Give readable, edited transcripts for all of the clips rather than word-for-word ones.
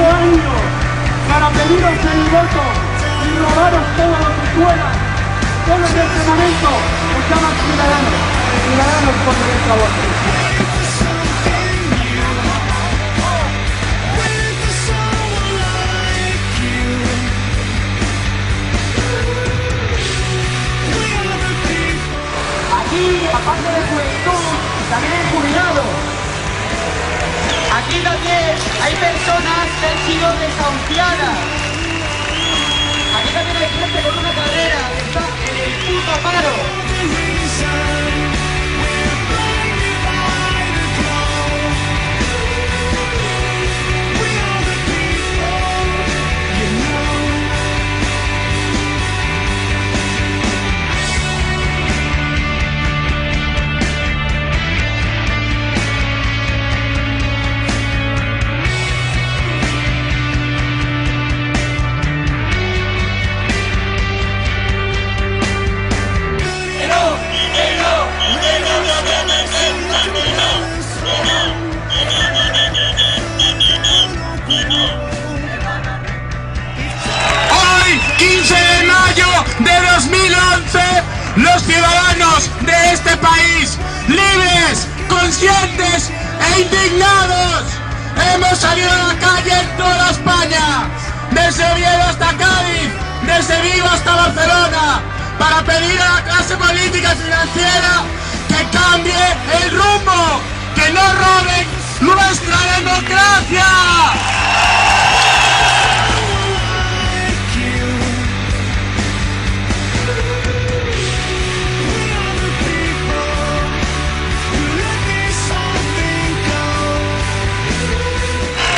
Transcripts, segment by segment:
años para pediros el voto y robaros todo lo que puedan. Solo en este momento os llaman ciudadanos por derecho a voto. Aquí, aparte de juventud, también hay jubilados. Aquí también hay personas que han sido desahuciadas. Aquí también hay gente con una carrera que está en el puto paro. Hoy, 15 de mayo de 2011, los ciudadanos de este país, libres, conscientes e indignados, hemos salido a la calle en toda España, desde Oviedo hasta Cádiz, desde Vigo hasta Barcelona, para pedir a la clase política y financiera que cambie el rumbo, que no roben nuestra democracia.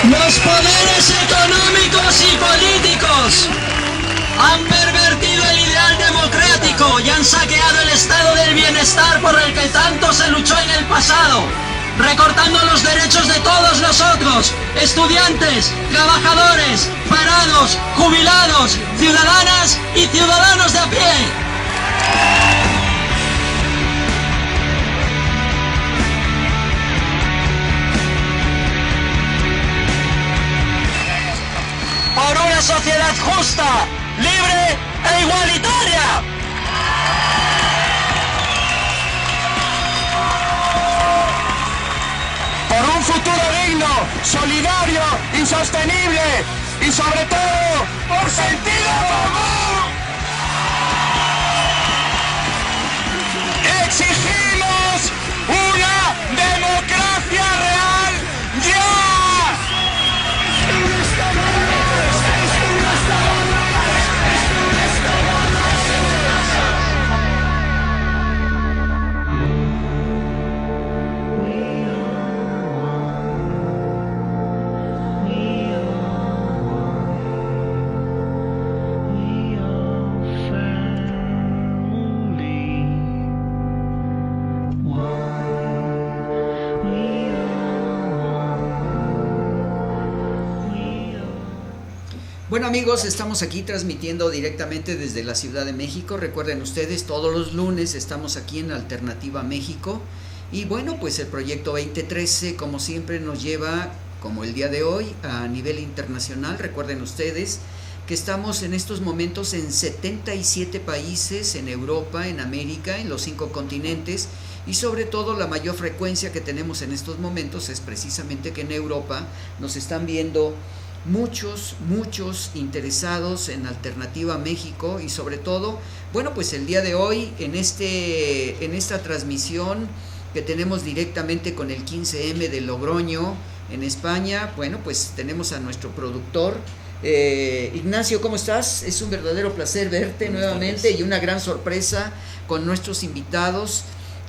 Los poderes económicos y políticos han pervertido el ideal democrático y han saqueado el estado del bienestar por el que tanto se luchó en el pasado, recortando los derechos de todos nosotros, estudiantes, trabajadores, parados, jubilados, ciudadanas y ciudadanos de a pie. Por una sociedad justa, libre e igualitaria. Por un futuro digno, solidario y sostenible, y sobre todo, por sentido común. Exigimos una democracia real ya. Bueno amigos, estamos aquí transmitiendo directamente desde la Ciudad de México. Recuerden ustedes, todos los lunes estamos aquí en Alternativa México. Y bueno, pues el proyecto 2013, como siempre, nos lleva, como el día de hoy, a nivel internacional. Recuerden ustedes que estamos en estos momentos en 77 países, en Europa, en América, en los 5 continentes. Y sobre todo la mayor frecuencia que tenemos en estos momentos es precisamente que en Europa nos están viendo muchos interesados en Alternativa México. Y sobre todo, bueno, pues el día de hoy en esta transmisión que tenemos directamente con el 15M de Logroño en España, bueno, pues tenemos a nuestro productor Ignacio. ¿Cómo estás? Es un verdadero placer verte nuevamente y una gran sorpresa con nuestros invitados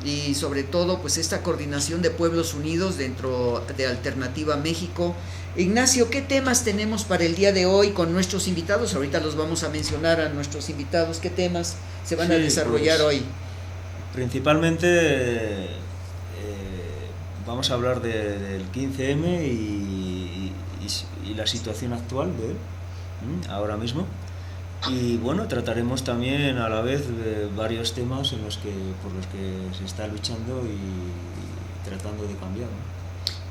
y sobre todo pues esta coordinación de Pueblos Unidos dentro de Alternativa México. Ignacio, ¿qué temas tenemos para el día de hoy con nuestros invitados? Ahorita los vamos a mencionar a nuestros invitados. ¿Qué temas se van a desarrollar hoy? Principalmente vamos a hablar del 15M y la situación actual de él, ahora mismo. Y bueno, trataremos también a la vez varios temas por los que se está luchando y tratando de cambiar, ¿no?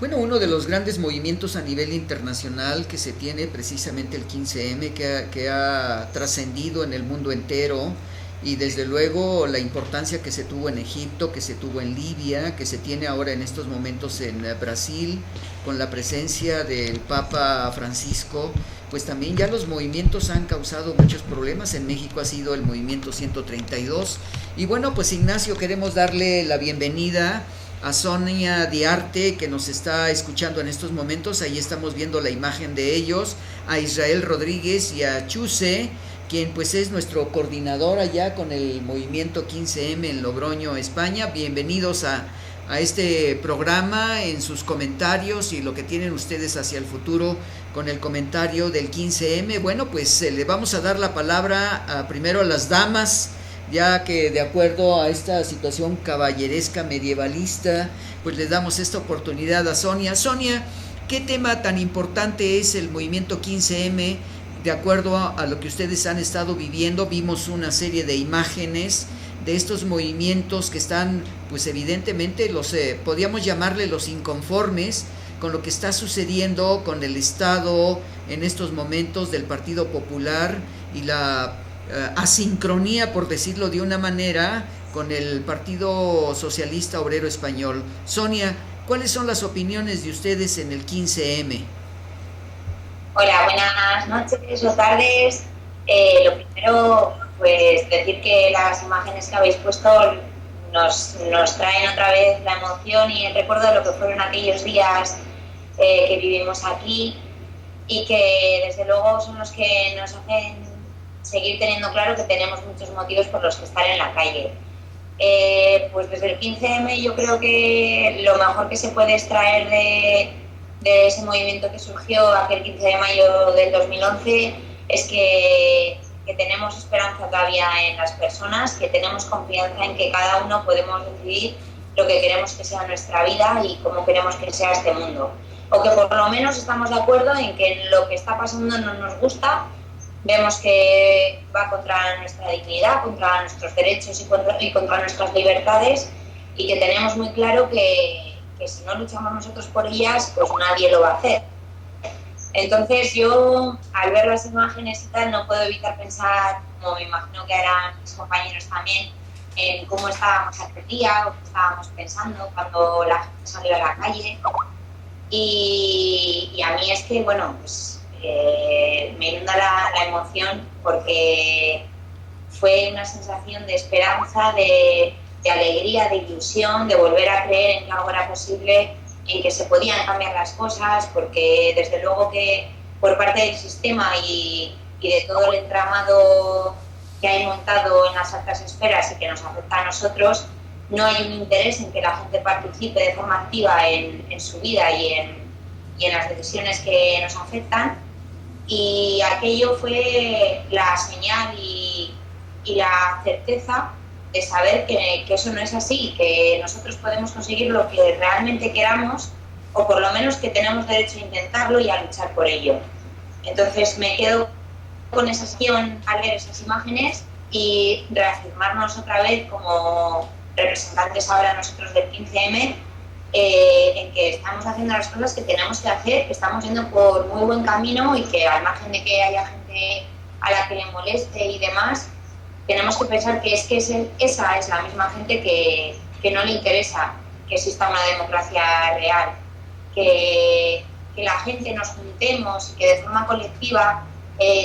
Bueno, uno de los grandes movimientos a nivel internacional que se tiene precisamente el 15M, que ha trascendido en el mundo entero, y desde luego la importancia que se tuvo en Egipto, que se tuvo en Libia, que se tiene ahora en estos momentos en Brasil, con la presencia del Papa Francisco, pues también ya los movimientos han causado muchos problemas. En México ha sido el movimiento 132. Y bueno, pues Ignacio, queremos darle la bienvenida a Sonia Diarte, que nos está escuchando en estos momentos. Ahí estamos viendo la imagen de ellos, a Israel Rodríguez y a Chuse, quien pues es nuestro coordinador allá con el movimiento 15M en Logroño, España. Bienvenidos a este programa, en sus comentarios y lo que tienen ustedes hacia el futuro con el comentario del 15M. Bueno, pues le vamos a dar la palabra primero a las damas, ya que de acuerdo a esta situación caballeresca medievalista, pues le damos esta oportunidad a Sonia. Sonia, ¿qué tema tan importante es el movimiento 15M? De acuerdo a lo que ustedes han estado viviendo, vimos una serie de imágenes de estos movimientos que están, pues evidentemente, podríamos llamarle los inconformes con lo que está sucediendo con el Estado en estos momentos del Partido Popular y la asincronía, por decirlo de una manera, con el Partido Socialista Obrero Español. Sonia, ¿cuáles son las opiniones de ustedes en el 15M? Hola, buenas noches o tardes. Lo primero, pues decir que las imágenes que habéis puesto nos traen otra vez la emoción y el recuerdo de lo que fueron aquellos días que vivimos aquí, y que desde luego son los que nos hacen seguir teniendo claro que tenemos muchos motivos por los que estar en la calle. Pues desde el 15M yo creo que lo mejor que se puede extraer de ese movimiento que surgió aquel 15 de mayo del 2011 es que tenemos esperanza todavía en las personas, que tenemos confianza en que cada uno podemos decidir lo que queremos que sea nuestra vida y cómo queremos que sea este mundo. O que por lo menos estamos de acuerdo en que lo que está pasando no nos gusta, vemos que va contra nuestra dignidad, contra nuestros derechos y contra nuestras libertades, y que tenemos muy claro que si no luchamos nosotros por ellas, pues nadie lo va a hacer. Entonces yo, al ver las imágenes y tal, no puedo evitar pensar, como me imagino que harán mis compañeros también, en cómo estábamos aquel día, o qué estábamos pensando cuando la gente salió a la calle. Y a mí es que, bueno, pues me inunda la emoción, porque fue una sensación de esperanza, de alegría, de ilusión, de volver a creer en que algo era posible, en que se podían cambiar las cosas, porque desde luego que por parte del sistema y de todo el entramado que hay montado en las altas esferas y que nos afecta a nosotros, no hay un interés en que la gente participe de forma activa en su vida y en las decisiones que nos afectan. Y aquello fue la señal y la certeza de saber que eso no es así, que nosotros podemos conseguir lo que realmente queramos, o por lo menos que tenemos derecho a intentarlo y a luchar por ello. Entonces me quedo con esa sensación al ver esas imágenes y reafirmarnos otra vez como representantes ahora nosotros del 15M, en que estamos haciendo las cosas que tenemos que hacer, que estamos yendo por muy buen camino, y que al margen de que haya gente a la que le moleste y demás, tenemos que pensar que esa es la misma gente que no le interesa que exista una democracia real, que la gente nos juntemos y que de forma colectiva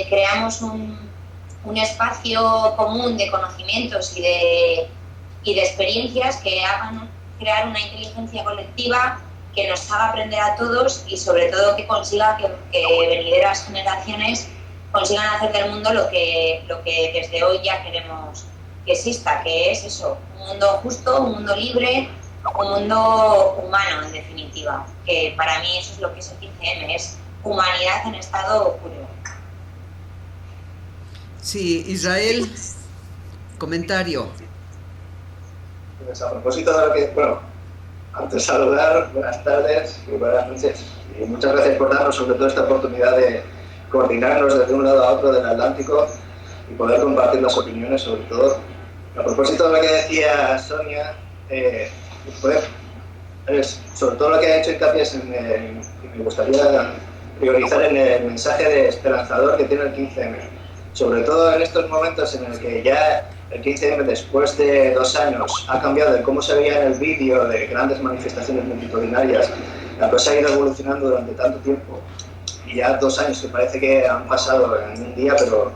creamos un espacio común de conocimientos y de experiencias que hagan crear una inteligencia colectiva que nos haga aprender a todos, y sobre todo que consiga que venideras generaciones consigan hacer del mundo lo que desde hoy ya queremos que exista, que es eso, un mundo justo, un mundo libre, un mundo humano, en definitiva, que para mí eso es lo que es el 15M, es humanidad en estado puro. Sí, Israel, comentario. Pues a propósito de lo que, bueno, antes saludar, buenas tardes y buenas noches, y muchas gracias por darnos sobre todo esta oportunidad de coordinarnos desde un lado a otro del Atlántico y poder compartir las opiniones, sobre todo. A propósito de lo que decía Sonia, sobre todo lo que ha hecho hincapié es me gustaría priorizar en el mensaje de esperanzador que tiene el 15M. Sobre todo en estos momentos en el que ya el 15M, después de 2 años, ha cambiado de cómo se veía en el vídeo de grandes manifestaciones multitudinarias. La cosa ha ido evolucionando durante tanto tiempo y ya 2 años que parece que han pasado en un día, pero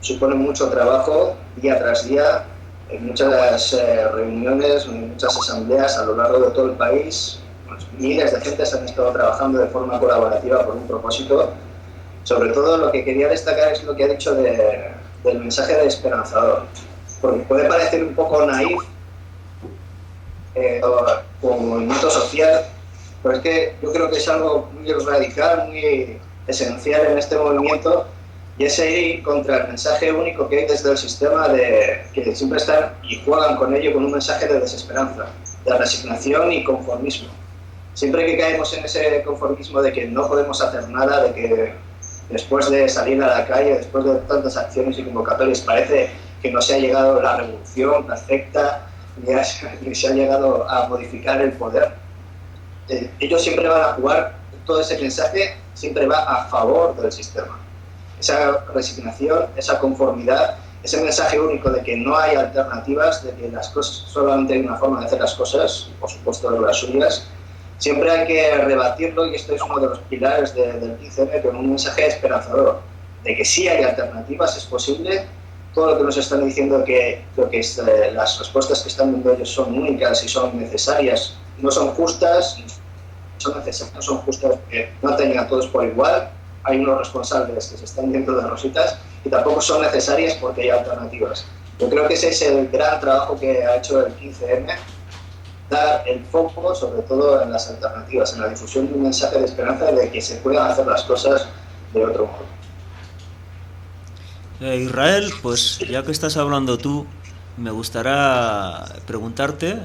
supone mucho trabajo día tras día, en muchas reuniones, en muchas asambleas a lo largo de todo el país. Miles de gentes han estado trabajando de forma colaborativa por un propósito. Sobre todo lo que quería destacar es lo que ha dicho del mensaje de esperanzador, porque puede parecer un poco naif como movimiento social, pero es que yo creo que es algo muy radical, muy esencial en este movimiento, y es ir contra el mensaje único que hay desde el sistema que siempre están y juegan con ello con un mensaje de desesperanza, de resignación y conformismo. Siempre que caemos en ese conformismo de que no podemos hacer nada, de que después de salir a la calle, después de tantas acciones y convocatorias, parece que no se ha llegado a la revolución perfecta, ni se ha llegado a modificar el poder. Ellos siempre van a jugar, todo ese mensaje siempre va a favor del sistema. Esa resignación, esa conformidad, ese mensaje único de que no hay alternativas, de que las cosas, solamente hay una forma de hacer las cosas, por supuesto las suyas, siempre hay que rebatirlo, y esto es uno de los pilares del 15M, con un mensaje esperanzador, de que sí hay alternativas, es posible. Todo lo que nos están diciendo que las respuestas que están dando ellos son únicas y son necesarias, no son justas, son necesarias, no son justas porque no tengan a todos por igual, hay unos responsables que se están yendo de rositas, y tampoco son necesarias porque hay alternativas. Yo creo que ese es el gran trabajo que ha hecho el 15M, dar el foco sobre todo en las alternativas, en la difusión de un mensaje de esperanza de que se puedan hacer las cosas de otro modo. Israel, pues ya que estás hablando tú, me gustaría preguntarte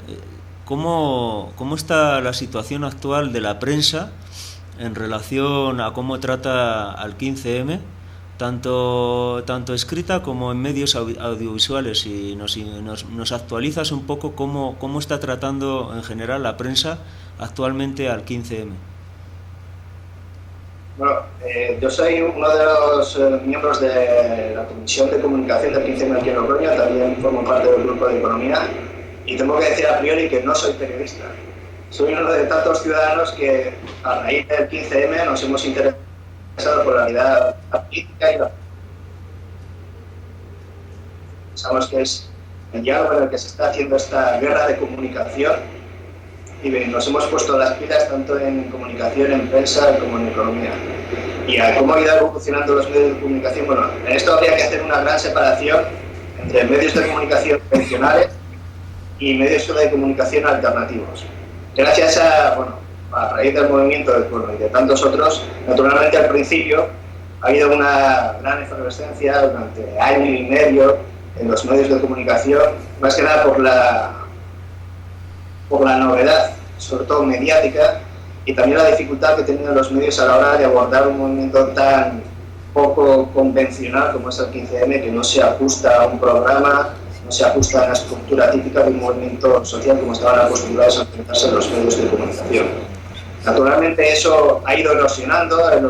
cómo está la situación actual de la prensa en relación a cómo trata al 15M, tanto escrita como en medios audiovisuales, y nos actualizas un poco cómo está tratando en general la prensa actualmente al 15M. Bueno, yo soy uno de los miembros de la Comisión de Comunicación del 15M aquí en Logroño, también formo parte del grupo de Economía, y tengo que decir a priori que no soy periodista. Soy uno de tantos ciudadanos que a raíz del 15M nos hemos interesado por la realidad política y la... Pensamos que es el diálogo en el que se está haciendo esta guerra de comunicación, y nos hemos puesto las pilas tanto en comunicación, en prensa como en economía. Y a cómo ha ido evolucionando los medios de comunicación, bueno, en esto habría que hacer una gran separación entre medios de comunicación convencionales y medios de comunicación alternativos. Gracias a raíz del movimiento y de tantos otros, naturalmente al principio ha habido una gran efervescencia durante año y medio en los medios de comunicación, más que nada por la novedad, sobre todo mediática, y también la dificultad que tenían los medios a la hora de abordar un movimiento tan poco convencional como es el 15M, que no se ajusta a un programa, no se ajusta a la estructura típica de un movimiento social como estaban acostumbrados a enfrentarse en los medios de comunicación. Naturalmente eso ha ido erosionando el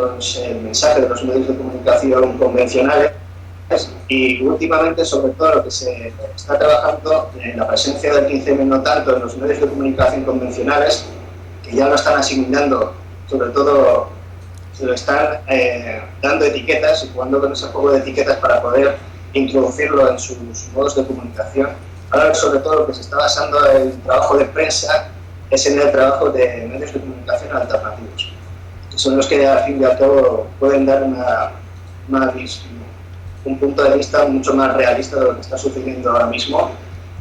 mensaje de los medios de comunicación convencionales, y últimamente sobre todo lo que se está trabajando en la presencia del 15M, no tanto en los medios de comunicación convencionales, que ya lo están asimilando, sobre todo se lo están dando etiquetas y jugando con ese juego de etiquetas para poder introducirlo en sus modos de comunicación. Ahora sobre todo lo que se está basando en el trabajo de prensa es en el trabajo de medios de comunicación alternativos, que son los que al fin y al cabo pueden dar un punto de vista mucho más realista de lo que está sucediendo ahora mismo,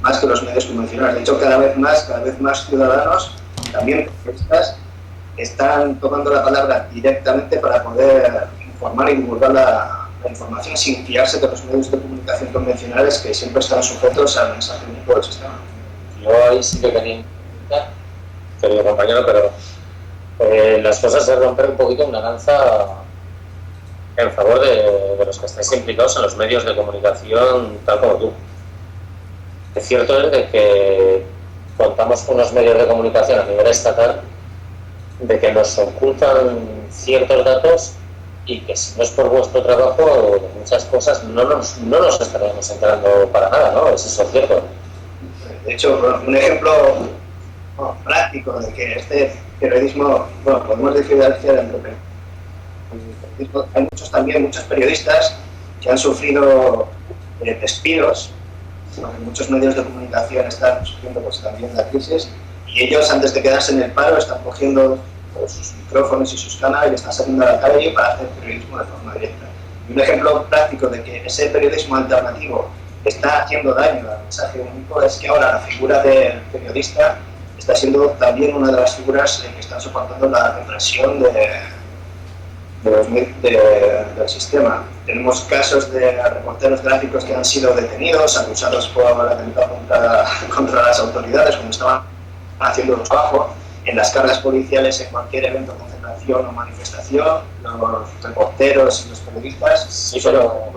más que los medios convencionales. De hecho, cada vez más ciudadanos, también periodistas, están tomando la palabra directamente para poder informar y divulgar la información sin fiarse de los medios de comunicación convencionales, que siempre están sujetos al mensaje único del sistema. Yo ahí sí que tenía, querido compañero, pero las cosas se rompen un poquito una lanza en favor de los que estáis implicados en los medios de comunicación tal como tú. Es cierto es de que con contamos con unos medios de comunicación a nivel estatal de que nos ocultan ciertos datos y que si no es por vuestro trabajo, de muchas cosas no nos estaríamos enterando para nada, ¿no? ¿Es eso cierto? De hecho, un ejemplo práctico de que este periodismo, podemos diferenciar entre periodismo. Hay muchos periodistas que han sufrido despidos, porque muchos medios de comunicación están sufriendo pues, también la crisis, y ellos antes de quedarse en el paro están cogiendo sus micrófonos y sus canales y están saliendo a la calle para hacer periodismo de forma directa. Y un ejemplo práctico de que ese periodismo alternativo está haciendo daño al mensaje único es que ahora la figura del periodista está siendo también una de las figuras que están soportando la represión del sistema. Tenemos casos de reporteros gráficos que han sido detenidos, acusados por atentado contra las autoridades cuando estaban haciendo su trabajo. En las cargas policiales, en cualquier evento, concentración o manifestación, los reporteros y los periodistas... Sí, pero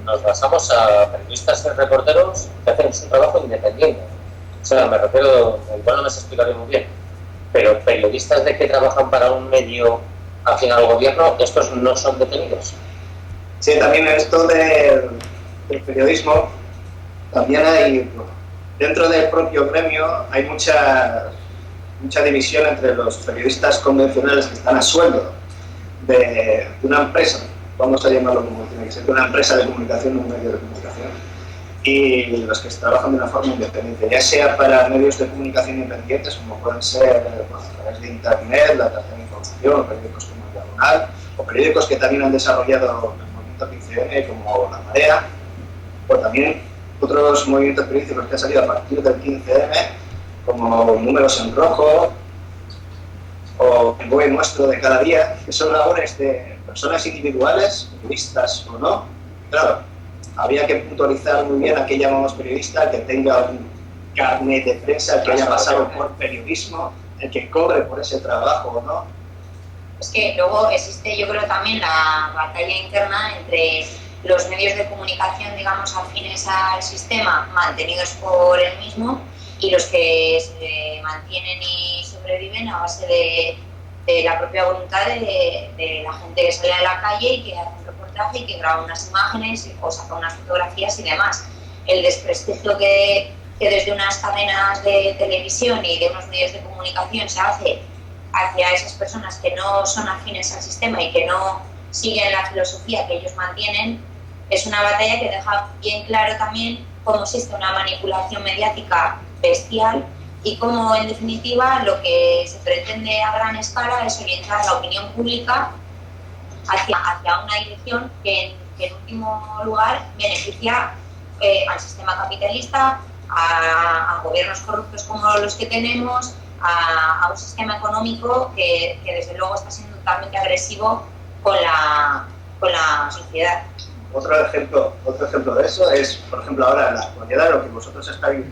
nos basamos a periodistas y reporteros que hacen su trabajo independiente. O sea, me refiero, igual no me explicaré muy bien, pero periodistas de que trabajan para un medio afín al gobierno, estos no son detenidos. Sí, también en esto del periodismo, también hay, dentro del propio gremio, hay mucha división entre los periodistas convencionales que están a sueldo de una empresa, vamos a llamarlo como tiene que ser, de una empresa de comunicación, un medio de comunicación, y los que trabajan de una forma independiente, ya sea para medios de comunicación independientes, como pueden ser a través de internet, la tercera información, periódicos como el Diagonal, o periódicos que también han desarrollado el movimiento 15M, como La Marea, o también otros movimientos periodísticos que han salido a partir del 15M, como Números en Rojo, o El BOE Nuestro de Cada Día, que son labores de personas individuales, periodistas o no. Claro, habría que puntualizar muy bien a qué llamamos periodista, que tenga un carnet de prensa, que haya pasado por periodismo, el que cobre por ese trabajo o no. Es que luego existe, yo creo, también la batalla interna entre los medios de comunicación, digamos, afines al sistema, mantenidos por él mismo, y los que se mantienen y sobreviven a base de la propia voluntad de la gente que sale a la calle y que hace un reportaje y que graba unas imágenes o saca unas fotografías y demás. El desprestigio que desde unas cadenas de televisión y de unos medios de comunicación se hace hacia esas personas que no son afines al sistema y que no siguen la filosofía que ellos mantienen, es una batalla que deja bien claro también cómo existe una manipulación mediática bestial y cómo, en definitiva, lo que se pretende a gran escala es orientar la opinión pública hacia una dirección que en último lugar beneficia al sistema capitalista, a gobiernos corruptos como los que tenemos, a un sistema económico que desde luego está siendo totalmente agresivo con la sociedad. Otro ejemplo de eso es, por ejemplo, ahora en la actualidad, lo que vosotros estáis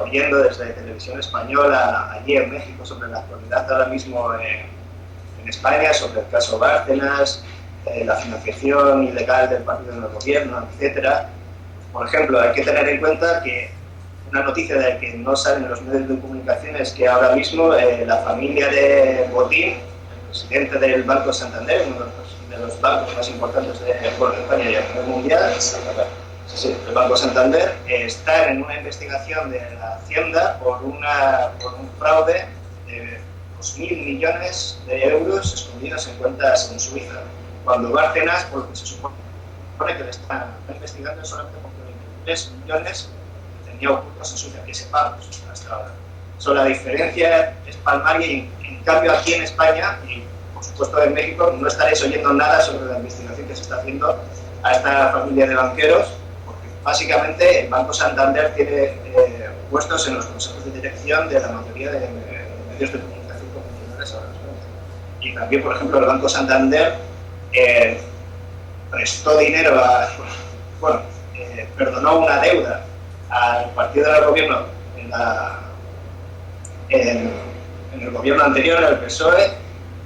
oyendo desde Televisión Española allí en México sobre la actualidad ahora mismo en España, sobre el caso Bárcenas, la financiación ilegal del partido en el gobierno, etcétera. Por ejemplo, hay que tener en cuenta que una noticia de que no salen en los medios de comunicación es que ahora mismo la familia de Botín, el presidente del Banco Santander, uno de los bancos más importantes de España y a nivel mundial, el Banco Santander, está en una investigación de la Hacienda por un fraude de 2.000 millones de euros escondidos en cuentas en Suiza. Cuando Bárcenas, por lo que se supone que le están investigando, solamente por 23 millones que tenía ocultos en Suiza, que sepamos hasta ahora. La diferencia es palmaria y en cambio aquí en España, y por supuesto en México, no estaréis oyendo nada sobre la investigación que se está haciendo a esta familia de banqueros. Básicamente, el Banco Santander tiene puestos en los consejos de dirección de la mayoría de medios de comunicación convencionales ahora mismo. Y también, por ejemplo, el Banco Santander prestó dinero perdonó una deuda al partido del gobierno en el gobierno anterior, al PSOE,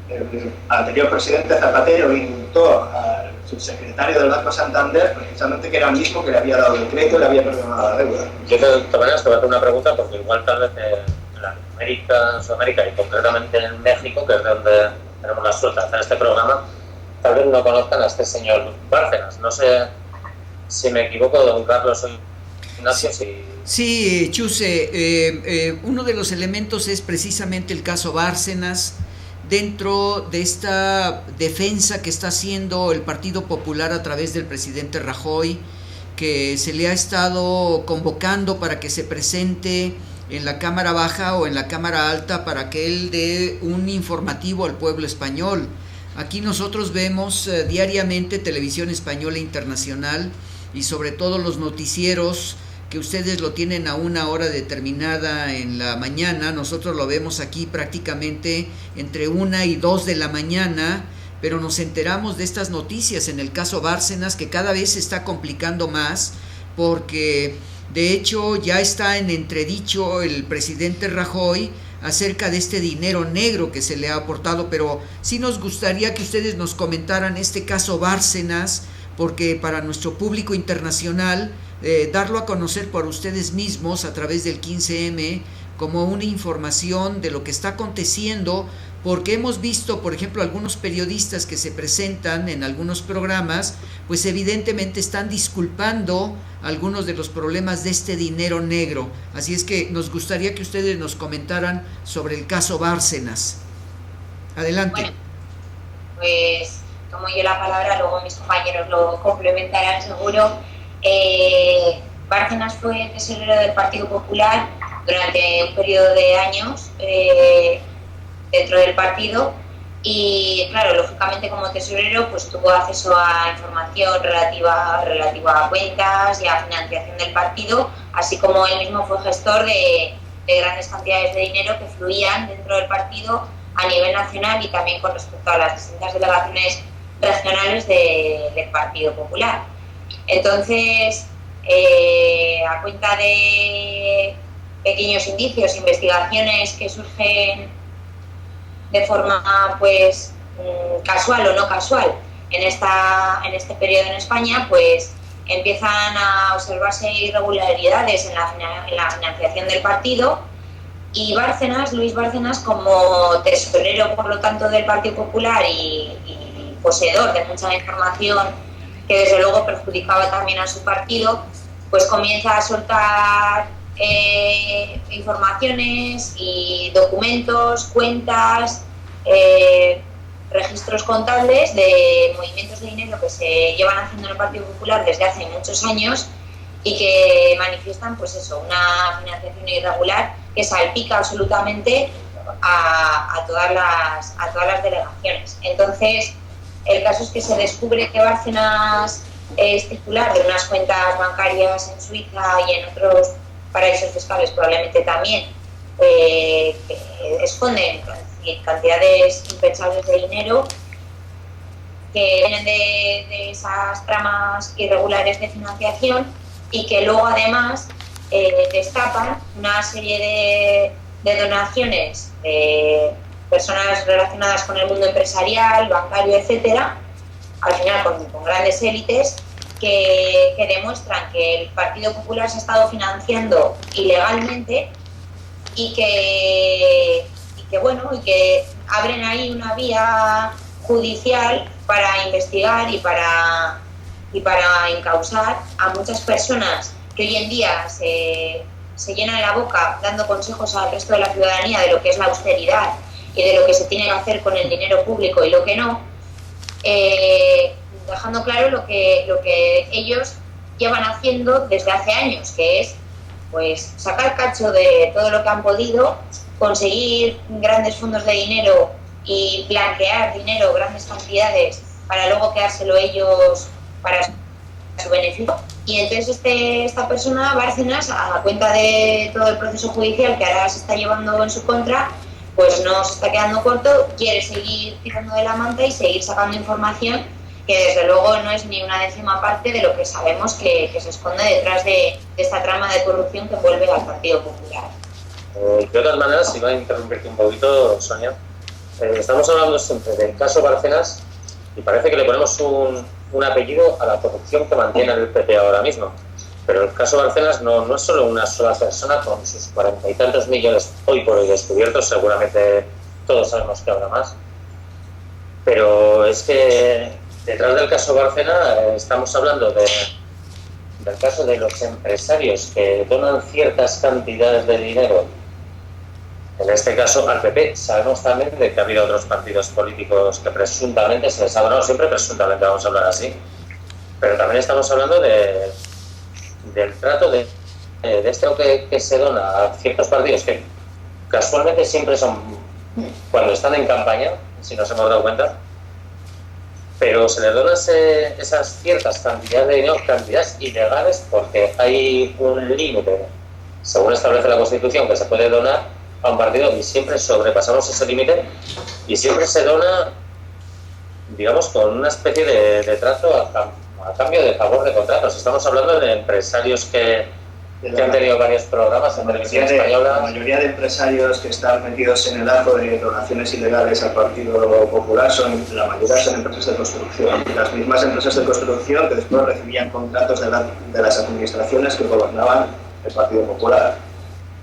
el anterior presidente Zapatero indultó al subsecretario del Banco Santander, precisamente que era el mismo que le había dado el crédito y le había perdonado la deuda. Yo de todas maneras te voy a hacer una pregunta, porque igual tal vez en Latinoamérica, en Sudamérica y concretamente en México, que es de donde tenemos la suerte de hacer este programa, tal vez no conozcan a este señor Bárcenas. No sé si me equivoco, don Carlos o Ignacio, si... Sí, Chuse, uno de los elementos es precisamente el caso Bárcenas, dentro de esta defensa que está haciendo el Partido Popular a través del presidente Rajoy, que se le ha estado convocando para que se presente en la Cámara Baja o en la Cámara Alta para que él dé un informativo al pueblo español. Aquí nosotros vemos diariamente televisión española internacional y sobre todo los noticieros que ustedes lo tienen a una hora determinada en la mañana. Nosotros lo vemos aquí prácticamente entre 1 y 2 de la mañana, pero nos enteramos de estas noticias en el caso Bárcenas, que cada vez se está complicando más, porque de hecho ya está en entredicho el presidente Rajoy acerca de este dinero negro que se le ha aportado. Pero sí nos gustaría que ustedes nos comentaran este caso Bárcenas, porque para nuestro público internacional, darlo a conocer por ustedes mismos a través del 15M como una información de lo que está aconteciendo, porque hemos visto, por ejemplo, algunos periodistas que se presentan en algunos programas, pues evidentemente están disculpando algunos de los problemas de este dinero negro. Así es que nos gustaría que ustedes nos comentaran sobre el caso Bárcenas. Adelante. Bueno, pues tomo yo la palabra, luego mis compañeros lo complementarán seguro. Bárcenas fue tesorero del Partido Popular durante un periodo de años dentro del partido, y claro, lógicamente como tesorero pues tuvo acceso a información relativa a cuentas y a financiación del partido, así como él mismo fue gestor de grandes cantidades de dinero que fluían dentro del partido a nivel nacional y también con respecto a las distintas delegaciones regionales del Partido Popular. Entonces, a cuenta de pequeños indicios, investigaciones que surgen de forma pues casual o no casual en este periodo en España, pues empiezan a observarse irregularidades en la financiación del partido, y Luis Bárcenas, como tesorero por lo tanto del Partido Popular y poseedor de mucha información que desde luego perjudicaba también a su partido, pues comienza a soltar informaciones y documentos, cuentas, registros contables de movimientos de dinero que se llevan haciendo en el Partido Popular desde hace muchos años y que manifiestan pues eso, una financiación irregular que salpica absolutamente a todas las delegaciones. Entonces, el caso es que se descubre que Bárcenas es titular de unas cuentas bancarias en Suiza y en otros paraísos fiscales probablemente también, que esconden cantidades impensables de dinero que vienen de esas tramas irregulares de financiación, y que luego además destapan una serie de donaciones de personas relacionadas con el mundo empresarial, bancario, etcétera, al final con grandes élites que demuestran que el Partido Popular se ha estado financiando ilegalmente y que abren ahí una vía judicial para investigar y para encausar a muchas personas que hoy en día se llenan la boca dando consejos al resto de la ciudadanía de lo que es la austeridad y de lo que se tiene que hacer con el dinero público y lo que no, dejando claro lo que ellos llevan haciendo desde hace años, que es pues sacar cacho de todo lo que han podido, conseguir grandes fondos de dinero y blanquear dinero, grandes cantidades, para luego quedárselo ellos para su beneficio. Y entonces esta persona, Bárcenas, a cuenta de todo el proceso judicial que ahora se está llevando en su contra, pues no se está quedando corto, quiere seguir tirando de la manta y seguir sacando información que desde luego no es ni una décima parte de lo que sabemos que se esconde detrás de esta trama de corrupción que envuelve al Partido Popular. De todas maneras, iba a interrumpirte un poquito, Sonia, estamos hablando siempre del caso Bárcenas y parece que le ponemos un apellido a la corrupción que mantiene el PP ahora mismo. Pero el caso Bárcenas no es solo una sola persona con sus 40 y tantos millones hoy por hoy descubiertos, seguramente todos sabemos que habrá más. Pero es que detrás del caso Bárcenas estamos hablando del caso de los empresarios que donan ciertas cantidades de dinero, en este caso al PP. Sabemos también de que ha habido otros partidos políticos que presuntamente se les ha donado, siempre presuntamente vamos a hablar así, pero también estamos hablando del trato de esto que se dona a ciertos partidos que casualmente siempre son cuando están en campaña, si nos hemos dado cuenta, pero se les donan esas ciertas cantidades de dinero, cantidades ilegales, porque hay un límite, según establece la Constitución, que se puede donar a un partido, y siempre sobrepasamos ese límite y siempre se dona, digamos, con una especie de trato a cambio de favor de contratos. Estamos hablando de empresarios que han tenido varios programas en televisión española. La mayoría de empresarios que están metidos en el arco de donaciones ilegales al Partido Popular la mayoría son empresas de construcción. Las mismas empresas de construcción que después recibían contratos de las administraciones que gobernaban el Partido Popular.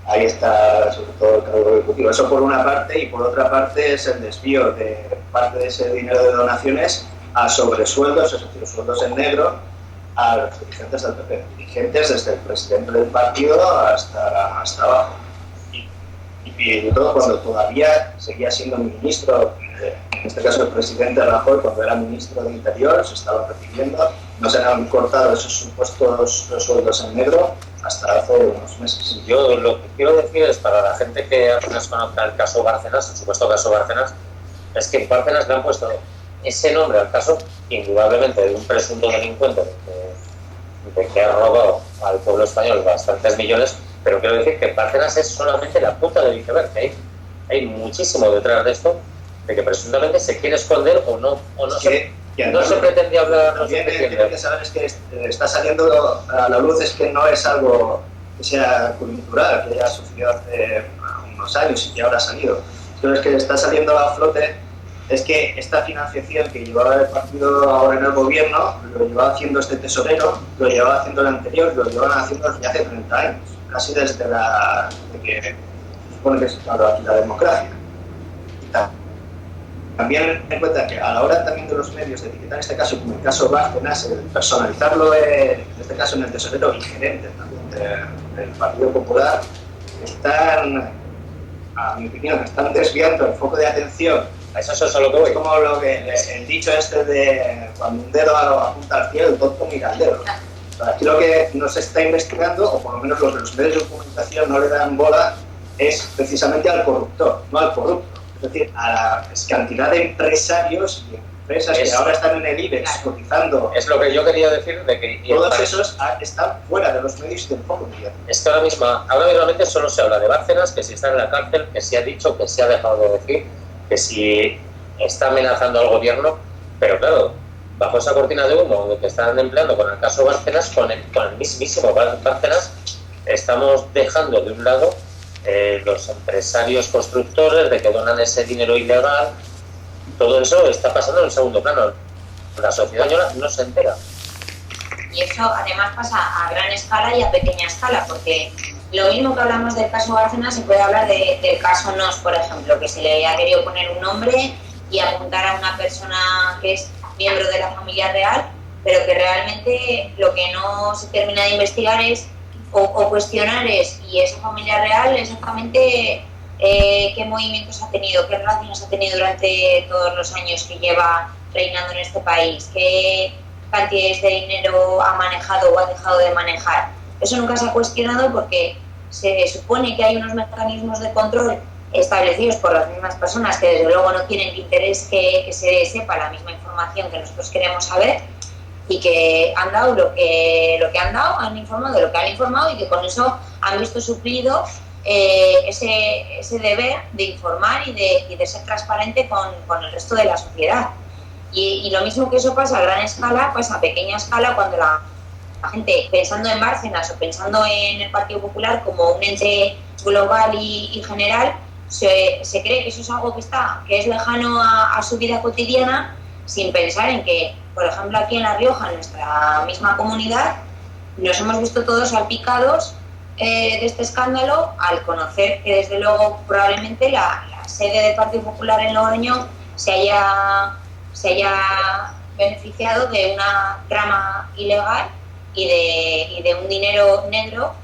Ahí está sobre todo el cargo ejecutivo. Eso por una parte, y por otra parte es el desvío de parte de ese dinero de donaciones a sobresueldos, es decir, sueldos en negro, a los dirigentes del PP, dirigentes desde el presidente del partido hasta abajo. Y todo cuando todavía seguía siendo ministro, en este caso el presidente Rajoy, cuando era ministro de Interior, se estaba recibiendo, no se han cortado esos supuestos sueldos en negro hasta hace unos meses. Yo lo que quiero decir es, para la gente que apenas conozca el caso Bárcenas, el supuesto caso Bárcenas, es que en Bárcenas le han puesto ese nombre al caso, indudablemente, de un presunto delincuente de que ha robado al pueblo español bastantes millones, pero quiero decir que Bárcenas es solamente la punta del iceberg. Hay muchísimo detrás de esto, de que presuntamente se quiere esconder o no se pretende hablar. También tiene que saber es que está saliendo a la luz, es que no es algo que sea coyuntural, que haya sucedido hace unos años y que ahora ha salido. Pero es que está saliendo a flote, es que esta financiación que llevaba el partido ahora en el gobierno, lo llevaba haciendo este tesorero, lo llevaba haciendo el anterior, lo llevaban haciendo desde hace 30 años, casi desde que se supone que es aquí la democracia. También ten en cuenta que a la hora también de los medios de etiquetar este caso, como el caso Bárcenas, personalizarlo en este caso en el tesorero y gerente también del Partido Popular, están, a mi opinión, están desviando el foco de atención. Eso es a lo que voy. Es como el dicho este de cuando un dedo apunta al cielo, el tonto mira al dedo. Aquí lo que nos está investigando, o por lo menos lo que los medios de comunicación no le dan bola, es precisamente al corruptor, no al corrupto. Es decir, a la cantidad de empresarios y empresas que ahora están en el IBEX cotizando. Es lo que yo quería decir, de que todos esos están fuera de los medios y del foco mediático. Es que ahora mismamente solo se habla de Bárcenas, que si está en la cárcel, que se ha dicho, que se ha dejado de decir, que si está amenazando al gobierno, pero claro, bajo esa cortina de humo que están empleando con el caso Bárcenas, con el mismísimo Bárcenas, estamos dejando de un lado los empresarios constructores, de que donan ese dinero ilegal. Todo eso está pasando en el segundo plano. La sociedad española no se entera. Y eso además pasa a gran escala y a pequeña escala, porque lo mismo que hablamos del caso Bárcenas, se puede hablar del caso Nos, por ejemplo, que se le ha querido poner un nombre y apuntar a una persona que es miembro de la familia real, pero que realmente lo que no se termina de investigar es o cuestionar es, y esa familia real exactamente qué movimientos ha tenido, qué relaciones ha tenido durante todos los años que lleva reinando en este país, qué cantidades de dinero ha manejado o ha dejado de manejar. Eso nunca se ha cuestionado porque se supone que hay unos mecanismos de control establecidos por las mismas personas que desde luego no tienen interés que se sepa la misma información que nosotros queremos saber, y que han dado lo que han dado, han informado de lo que han informado, y que con eso han visto suplido ese deber de informar y de ser transparente con el resto de la sociedad. Y lo mismo que eso pasa a gran escala, pasa a pequeña escala cuando la gente, pensando en Bárcenas o pensando en el Partido Popular como un ente global y general, se cree que eso es algo que es lejano a su vida cotidiana, sin pensar en que, por ejemplo, aquí en La Rioja, en nuestra misma comunidad, nos hemos visto todos salpicados de este escándalo al conocer que, desde luego, probablemente la sede del Partido Popular en Logroño se haya beneficiado de una trama ilegal y de un dinero negro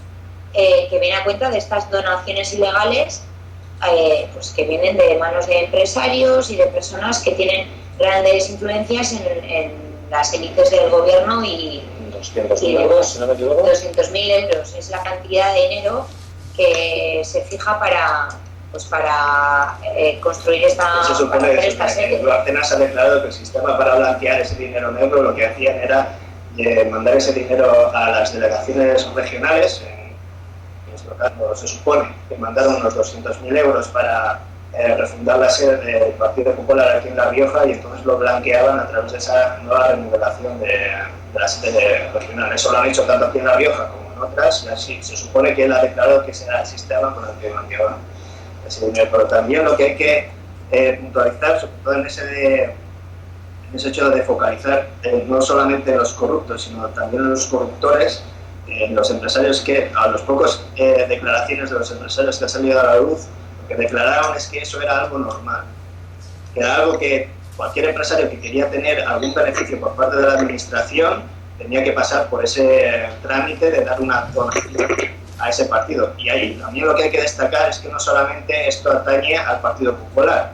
que viene a cuenta de estas donaciones ilegales pues que vienen de manos de empresarios y de personas que tienen grandes influencias en las élites del gobierno. Y 200.000 euros, si no me equivoco. 200.000 euros es la cantidad de dinero que se fija para construir esta, se supone para hacer esta serie. Bárcenas ha declarado que el sistema para blanquear ese dinero negro lo que hacían era mandar ese dinero a las delegaciones regionales. En nuestro caso se supone que mandaron unos 200.000 euros para refundar la sede del Partido Popular aquí en La Rioja, y entonces lo blanqueaban a través de esa nueva remodelación de la sede regional. Eso lo han hecho tanto aquí en La Rioja como en otras, y así se supone que él ha declarado que ese era el sistema con el que blanqueaban ese dinero. Pero también lo que hay que puntualizar, sobre todo en ese hecho de focalizar no solamente en los corruptos, sino también en los corruptores, los empresarios, que a los pocos declaraciones de los empresarios que han salido a la luz, lo que declararon es que eso era algo normal, que era algo que cualquier empresario que quería tener algún beneficio por parte de la administración tenía que pasar por ese trámite de dar una donación a ese partido. Y ahí también lo que hay que destacar es que no solamente esto atañe al Partido Popular,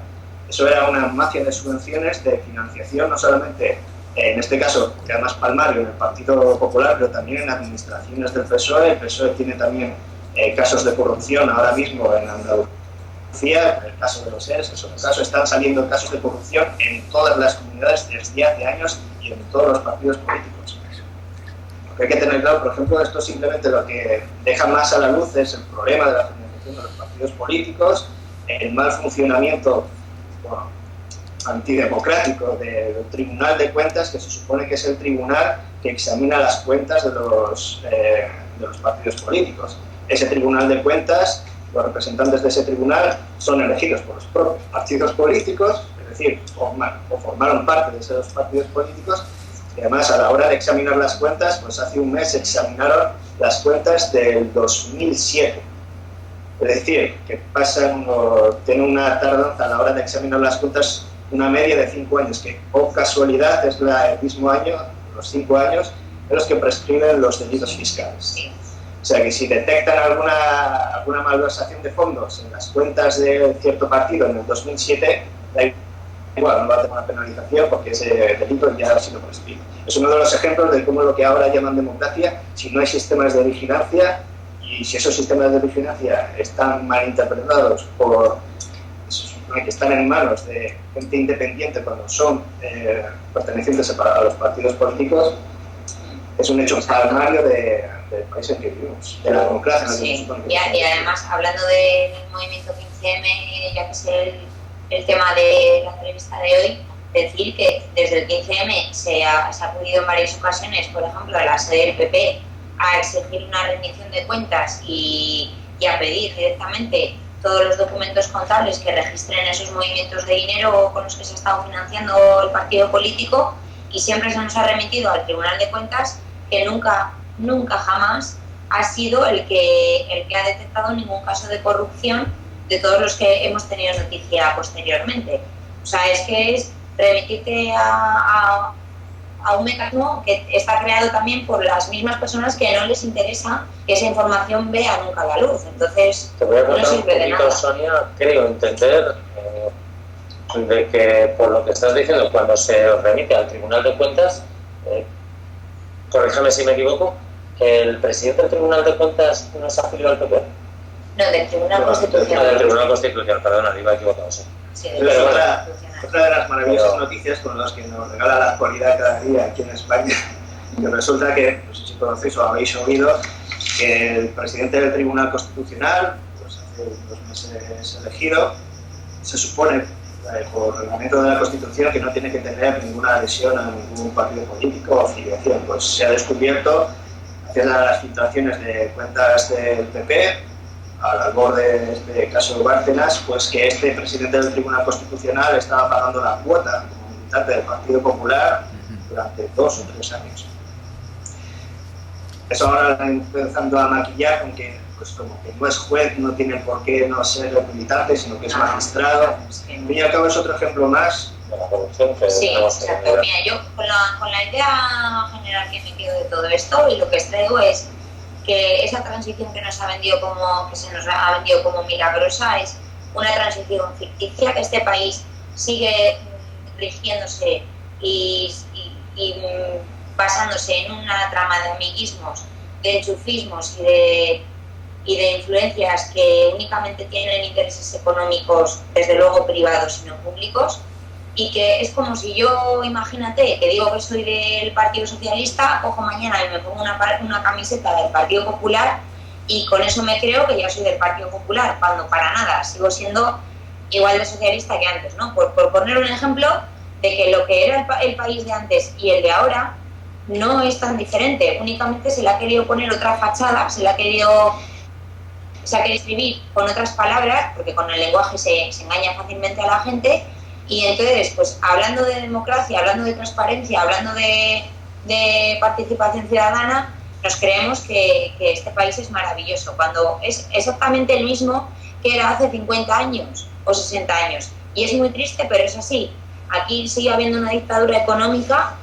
eso era una mafia de subvenciones, de financiación, no solamente en este caso, que además palmario en el Partido Popular, pero también en administraciones del PSOE. El PSOE tiene también casos de corrupción ahora mismo en Andalucía, en el caso de los ERES, en otro caso están saliendo casos de corrupción en todas las comunidades desde hace años y en todos los partidos políticos. Lo que hay que tener claro, por ejemplo, esto simplemente lo que deja más a la luz es el problema de la financiación de los partidos políticos, el mal funcionamiento antidemocrático del Tribunal de Cuentas, que se supone que es el tribunal que examina las cuentas de los partidos políticos. Ese Tribunal de Cuentas, los representantes de ese tribunal son elegidos por los propios partidos políticos, es decir, o formaron parte de esos partidos políticos, y además a la hora de examinar las cuentas, pues hace un mes examinaron las cuentas del 2007. Es decir, que tienen una tardanza a la hora de examinar las cuentas, una media de 5 años, que por casualidad es el mismo año, los 5 años, en los que prescriben los delitos fiscales. O sea que si detectan alguna malversación de fondos en las cuentas de cierto partido en el 2007, igual no va a tener una penalización porque ese delito ya ha sido prescrito. Es uno de los ejemplos de cómo lo que ahora llaman democracia, si no hay sistemas de vigilancia, y si esos sistemas de vigilancia están mal interpretados que están en manos de gente independiente cuando son pertenecientes a los partidos políticos, es un hecho palmario del país en que vivimos, de la democracia. Sí, y además, hablando del movimiento 15M, ya que es el tema de la entrevista de hoy, decir que desde el 15M se ha acudido en varias ocasiones, por ejemplo, a la sede del PP, a exigir una rendición de cuentas y a pedir directamente todos los documentos contables que registren esos movimientos de dinero con los que se ha estado financiando el partido político, y siempre se nos ha remitido al Tribunal de Cuentas, que nunca jamás ha sido el que ha detectado ningún caso de corrupción de todos los que hemos tenido noticia posteriormente. O sea, es remitirte a un mecanismo que está creado también por las mismas personas que no les interesa que esa información vea nunca la luz. Entonces, te voy a contar no sirve de nada. Sonia, creo entender de que, por lo que estás diciendo, cuando se remite al Tribunal de Cuentas, corrígeme si me equivoco, que el presidente del Tribunal de Cuentas no es afiliado al PP. No, del Tribunal Constitucional. Del Tribunal Constitucional, perdona, iba equivocado. Sí. Sí, Pero otra de las maravillosas noticias con las que nos regala la actualidad cada día aquí en España, que resulta que, no sé si conocéis o habéis oído, que el presidente del Tribunal Constitucional, pues hace 2 meses elegido, se supone por reglamento de la Constitución que no tiene que tener ninguna adhesión a ningún partido político o afiliación. Pues se ha descubierto, gracias a las filtraciones de cuentas del PP, al albor de este caso de Bárcenas, pues que este presidente del Tribunal Constitucional estaba pagando la cuota como militante del Partido Popular durante 2 o 3 años. Eso ahora están empezando a maquillar con que, pues como que no es juez, no tiene por qué no ser militante, sino que es magistrado. En fin y al cabo es otro ejemplo más de la corrupción que sí, tenemos que exacto. Mira, yo con la idea general que me quedo de todo esto y lo que extraigo es que esa transición que se nos ha vendido como milagrosa es una transición ficticia, que este país sigue rigiéndose y basándose en una trama de amiguismos, de enchufismos y de influencias que únicamente tienen intereses económicos, desde luego privados y no públicos, y que es como si yo, imagínate, que digo que soy del Partido Socialista, cojo mañana y me pongo una camiseta del Partido Popular y con eso me creo que ya soy del Partido Popular, cuando para nada, sigo siendo igual de socialista que antes, ¿no? Por poner un ejemplo de que lo que era el país de antes y el de ahora no es tan diferente, únicamente se le ha querido poner otra fachada, se ha querido escribir con otras palabras, porque con el lenguaje se engaña fácilmente a la gente. Y entonces, pues hablando de democracia, hablando de transparencia, hablando de participación ciudadana, nos creemos que este país es maravilloso, cuando es exactamente el mismo que era hace 50 años o 60 años. Y es muy triste, pero es así. Aquí sigue habiendo una dictadura económica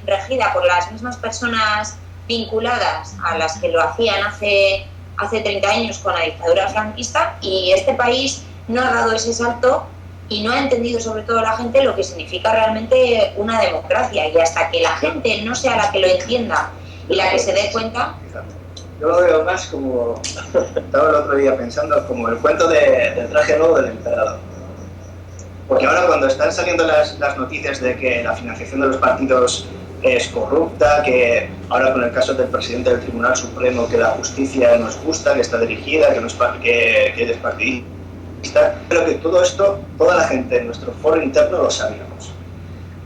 regida por las mismas personas vinculadas a las que lo hacían hace 30 años con la dictadura franquista, y este país no ha dado ese salto y no ha entendido, sobre todo la gente, lo que significa realmente una democracia, y hasta que la gente no sea la que lo entienda y la que se dé cuenta. Yo lo veo más como, estaba el otro día pensando, como el cuento del traje nuevo del emperador. Porque ahora, cuando están saliendo las noticias de que la financiación de los partidos es corrupta, que ahora con el caso del presidente del Tribunal Supremo, que la justicia no es justa, que está dirigida, que es partidista, pero que todo esto, toda la gente en nuestro foro interno lo sabíamos.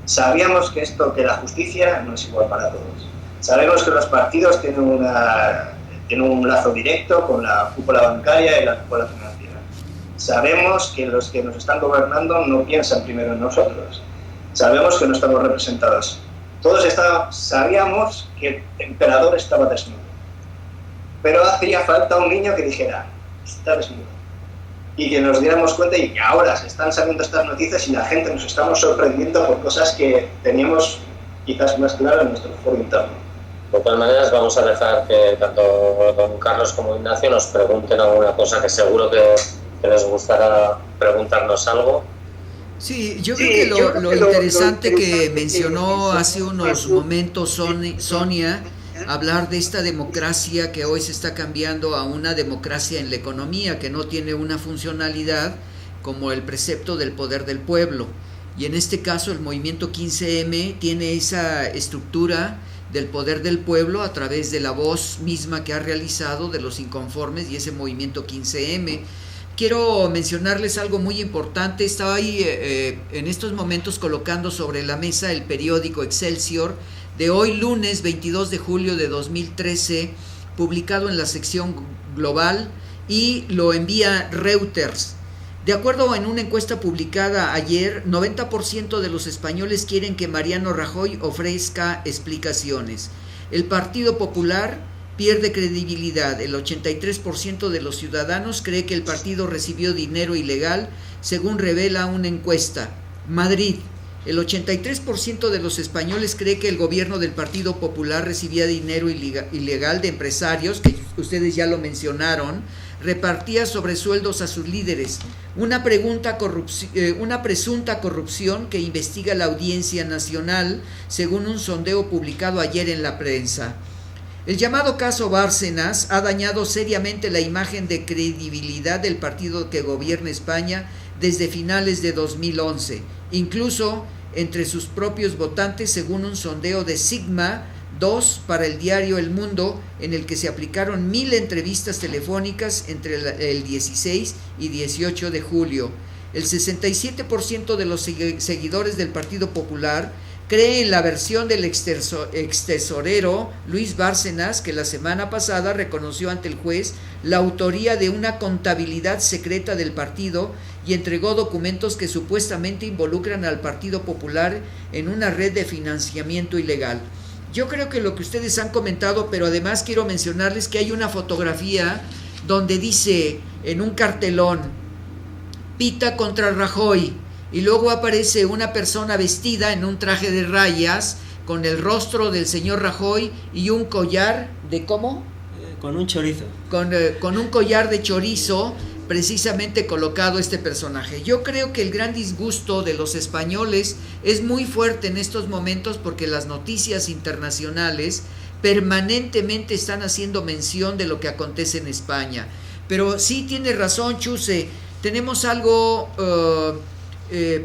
Sabíamos que la justicia no es igual para todos. Sabemos que los partidos tienen un lazo directo con la cúpula bancaria y la cúpula financiera. Sabemos que los que nos están gobernando no piensan primero en nosotros. Sabemos que no estamos representados. Todos sabíamos que el emperador estaba desnudo. Pero hacía falta un niño que dijera, está desnudo. Y que nos diéramos cuenta, y que ahora se están saliendo estas noticias y la gente nos estamos sorprendiendo por cosas que teníamos quizás más claras en nuestro foro interno. De todas maneras, vamos a dejar que tanto don Carlos como Ignacio nos pregunten alguna cosa, que seguro que les gustará preguntarnos algo. Sí, yo creo que lo interesante que mencionó hace unos momentos Sonia, hablar de esta democracia que hoy se está cambiando a una democracia en la economía, que no tiene una funcionalidad como el precepto del poder del pueblo. Y en este caso el movimiento 15M tiene esa estructura del poder del pueblo a través de la voz misma que ha realizado de los inconformes y ese movimiento 15M. Quiero mencionarles algo muy importante. Estaba ahí en estos momentos colocando sobre la mesa el periódico Excelsior de hoy, lunes 22 de julio de 2013, publicado en la sección global, y lo envía Reuters. De acuerdo en una encuesta publicada ayer, 90% de los españoles quieren que Mariano Rajoy ofrezca explicaciones. El Partido Popular pierde credibilidad. El 83% de los ciudadanos cree que el partido recibió dinero ilegal, según revela una encuesta. Madrid. El 83% de los españoles cree que el gobierno del Partido Popular recibía dinero ilegal de empresarios, que ustedes ya lo mencionaron, repartía sobresueldos a sus líderes. Una presunta corrupción que investiga la Audiencia Nacional, según un sondeo publicado ayer en la prensa. El llamado caso Bárcenas ha dañado seriamente la imagen de credibilidad del partido que gobierna España desde finales de 2011, incluso entre sus propios votantes, según un sondeo de Sigma 2 para el diario El Mundo, en el que se aplicaron 1,000 entrevistas telefónicas entre el 16 y 18 de julio. El 67% de los seguidores del Partido Popular cree en la versión del extesorero Luis Bárcenas, que la semana pasada reconoció ante el juez la autoría de una contabilidad secreta del partido y entregó documentos que supuestamente involucran al Partido Popular en una red de financiamiento ilegal. Yo creo que lo que ustedes han comentado, pero además quiero mencionarles que hay una fotografía donde dice en un cartelón: Pita contra Rajoy, y luego aparece una persona vestida en un traje de rayas con el rostro del señor Rajoy y un collar de ¿cómo? Con un chorizo. Con un collar de chorizo, precisamente colocado este personaje. Yo creo que el gran disgusto de los españoles es muy fuerte en estos momentos porque las noticias internacionales permanentemente están haciendo mención de lo que acontece en España. Pero sí tiene razón, Chuse, tenemos algo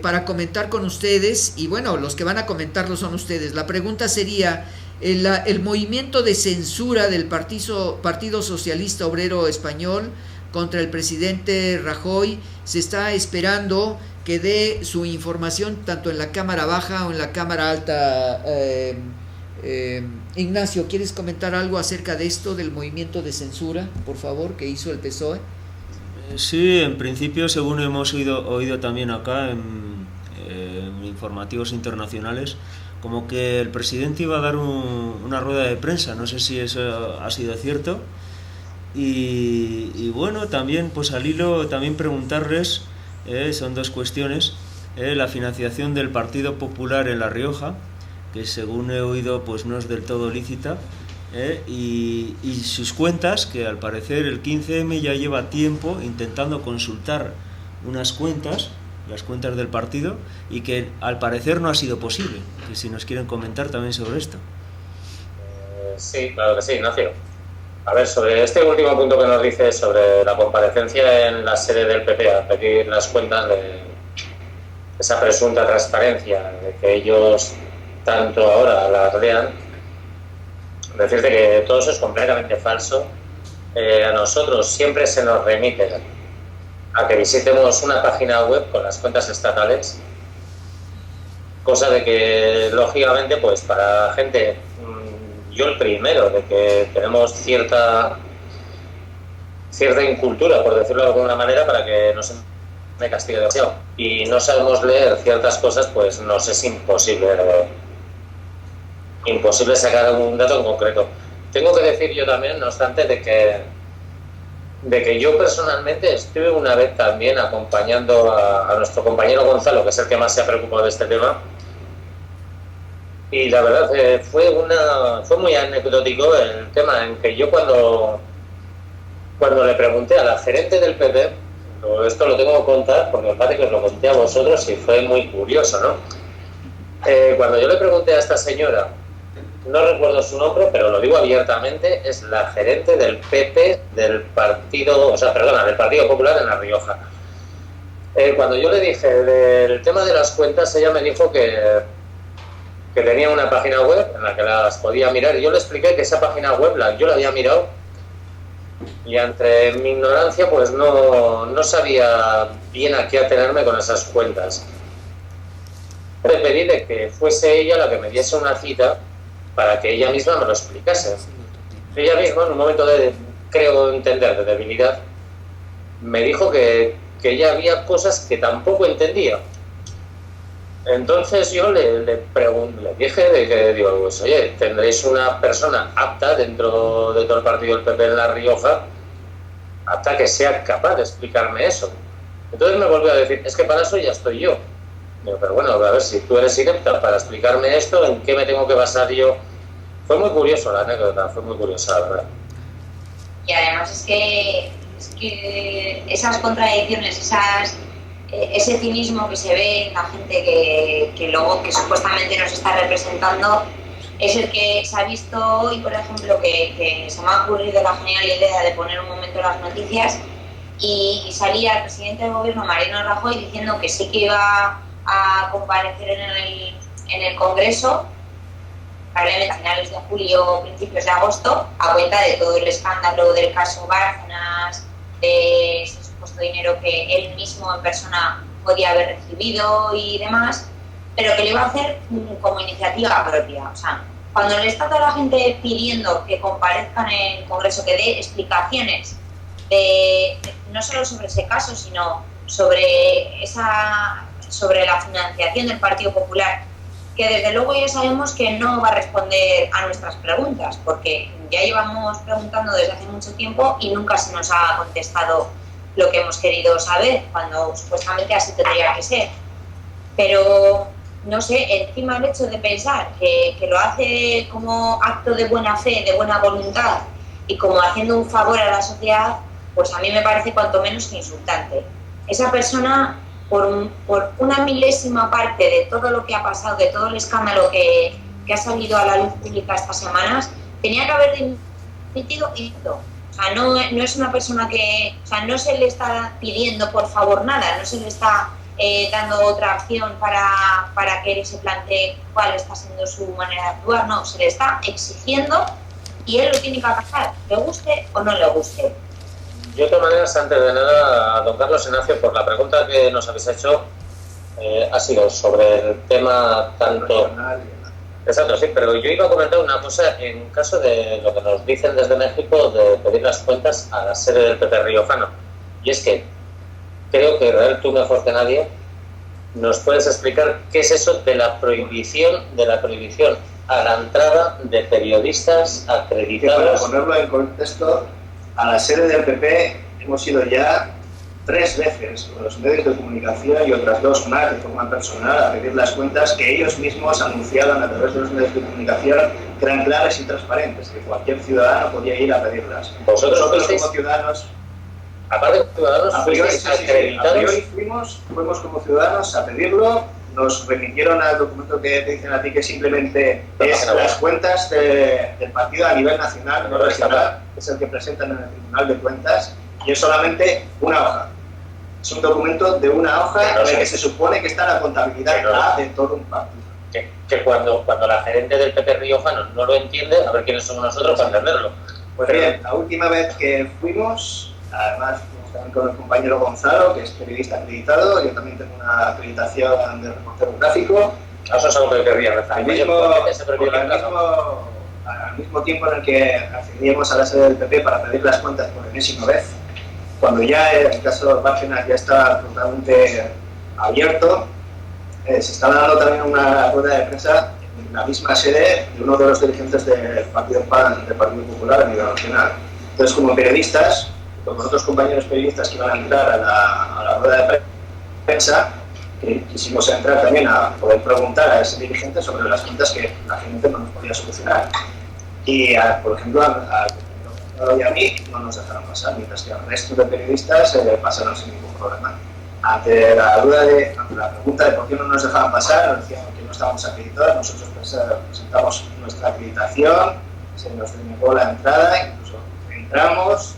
para comentar con ustedes, y bueno, los que van a comentarlo son ustedes. La pregunta sería: el movimiento de censura del Partido Socialista Obrero Español contra el presidente Rajoy, se está esperando que dé su información tanto en la Cámara Baja o en la Cámara Alta. Ignacio, ¿quieres comentar algo acerca de esto, del movimiento de censura, por favor, que hizo el PSOE? Sí, en principio, según hemos oído también acá en informativos internacionales, como que el presidente iba a dar una rueda de prensa, no sé si eso ha sido cierto. Y bueno, también pues al hilo también preguntarles, son dos cuestiones, la financiación del Partido Popular en La Rioja, que según he oído pues no es del todo lícita, y sus cuentas, que al parecer el 15M ya lleva tiempo intentando consultar unas cuentas, las cuentas del partido, y que al parecer no ha sido posible. Que si nos quieren comentar también sobre esto. Sí, claro que sí, Ignacio. A ver, sobre este último punto que nos dice sobre la comparecencia en la sede del PP a pedir las cuentas de esa presunta transparencia de que ellos tanto ahora alardean, decirte que todo eso es completamente falso. A nosotros siempre se nos remite a que visitemos una página web con las cuentas estatales, cosa de que lógicamente pues para gente, yo el primero, de que tenemos cierta incultura, por decirlo de alguna manera, para que no se me castigue demasiado, y no sabemos leer ciertas cosas, pues nos es imposible sacar un dato en concreto. Tengo que decir yo también, no obstante, de que yo personalmente estuve una vez también acompañando a nuestro compañero Gonzalo, que es el que más se ha preocupado de este tema, y la verdad fue muy anecdótico el tema en que yo cuando le pregunté a la gerente del PP, esto lo tengo que contar porque me parece que os lo conté a vosotros y fue muy curioso, ¿no? Cuando yo le pregunté a esta señora, no recuerdo su nombre, pero lo digo abiertamente, es la gerente del PP del Partido Popular en La Rioja. Cuando yo le dije del tema de las cuentas, ella me dijo que tenía una página web en la que las podía mirar, y yo le expliqué que esa página web yo la había mirado, y entre mi ignorancia pues no sabía bien a qué atenerme con esas cuentas. Le pedí de que fuese ella la que me diese una cita para que ella misma me lo explicase. Ella misma, en un momento creo entender, de debilidad, me dijo que ya había cosas que tampoco entendía. Entonces yo le dije, digo, pues oye, tendréis una persona apta dentro de todo el partido del PP en La Rioja, apta que sea capaz de explicarme eso. Entonces me volvió a decir, es que para eso ya estoy yo. Digo, pero bueno, a ver, si tú eres inepta para explicarme esto, ¿en qué me tengo que basar yo? Fue muy curioso la anécdota, fue muy curiosa, la verdad. Y además es que esas contradicciones, ese cinismo que se ve en la gente que supuestamente nos está representando, es el que se ha visto hoy, por ejemplo, que se me ha ocurrido la genial idea de poner un momento las noticias y salía el presidente del gobierno, Mariano Rajoy, diciendo que sí que iba a comparecer en el Congreso, probablemente a finales de julio o principios de agosto, a cuenta de todo el escándalo del caso Bárcenas, de ese supuesto dinero que él mismo en persona podía haber recibido y demás. pero que lo iba a hacer como iniciativa propia. O sea, cuando le está toda la gente pidiendo que comparezcan en el Congreso, que dé explicaciones no solo sobre ese caso, sino sobre la financiación del Partido Popular, que desde luego ya sabemos que no va a responder a nuestras preguntas, porque ya llevamos preguntando desde hace mucho tiempo y nunca se nos ha contestado lo que hemos querido saber, cuando supuestamente así tendría que ser. Pero, no sé, encima el hecho de pensar que lo hace como acto de buena fe, de buena voluntad y como haciendo un favor a la sociedad, pues a mí me parece cuanto menos que insultante. Esa persona, por una milésima parte de todo lo que ha pasado, de todo el escándalo que ha salido a la luz pública estas semanas, tenía que haber dimitido y todo. O sea, no es una persona que... O sea, no se le está pidiendo por favor nada, no se le está dando otra opción para que él se plantee cuál está siendo su manera de actuar, no, se le está exigiendo y él lo tiene que acatar, le guste o no le guste. Yo de todas maneras, antes de nada, a don Carlos Ignacio, por la pregunta que nos habéis hecho, ha sido sobre el tema tanto... Exacto, sí, pero yo iba a comentar una cosa en caso de lo que nos dicen desde México de pedir las cuentas a la sede del PP riojano. Y es que creo que, Israel, tú mejor que nadie, nos puedes explicar qué es eso de la prohibición a la entrada de periodistas acreditados. Para ponerlo en contexto, a la sede del PP hemos ido ya 3 veces con los medios de comunicación y otras 2 más de forma personal a pedir las cuentas que ellos mismos anunciaban a través de los medios de comunicación que eran claras y transparentes, que cualquier ciudadano podía ir a pedirlas. Vosotros como ciudadanos, aparte de ciudadanos, a priori acreditados. fuimos como ciudadanos a pedirlo, nos remitieron al documento que te dicen a ti que simplemente es las cuentas del partido a nivel nacional, no regional, que es el que presentan en el Tribunal de Cuentas, y es solamente una hoja. Es un documento de una hoja en el que se supone que está la contabilidad de todo un partido. Que cuando la gerente del PP riojano no lo entiende, a ver quiénes somos nosotros para entenderlo. Pues bien, la última vez que fuimos, además fuimos también con el compañero Gonzalo, que es periodista acreditado, yo también tengo una acreditación de reportero gráfico. Eso es algo que querría rezar. Al mismo tiempo en el que accedíamos a la sede del PP para pedir las cuentas por enésima vez, cuando ya el caso de Bárcenas ya está totalmente abierto, se está dando también una rueda de prensa en la misma sede de uno de los dirigentes del Partido PAN, del Partido Popular a nivel nacional. Entonces, como periodistas, con otros compañeros periodistas que iban a entrar a la rueda de prensa, quisimos entrar también a poder preguntar a ese dirigente sobre las cuentas que la gente no nos podía solucionar. Y, por ejemplo, a mí no nos dejaron pasar, mientras que al resto de periodistas pasaron sin ningún problema. Ante la pregunta de por qué no nos dejaban pasar, nos decían que no estábamos acreditados, nosotros presentamos nuestra acreditación, se nos denegó la entrada, incluso entramos.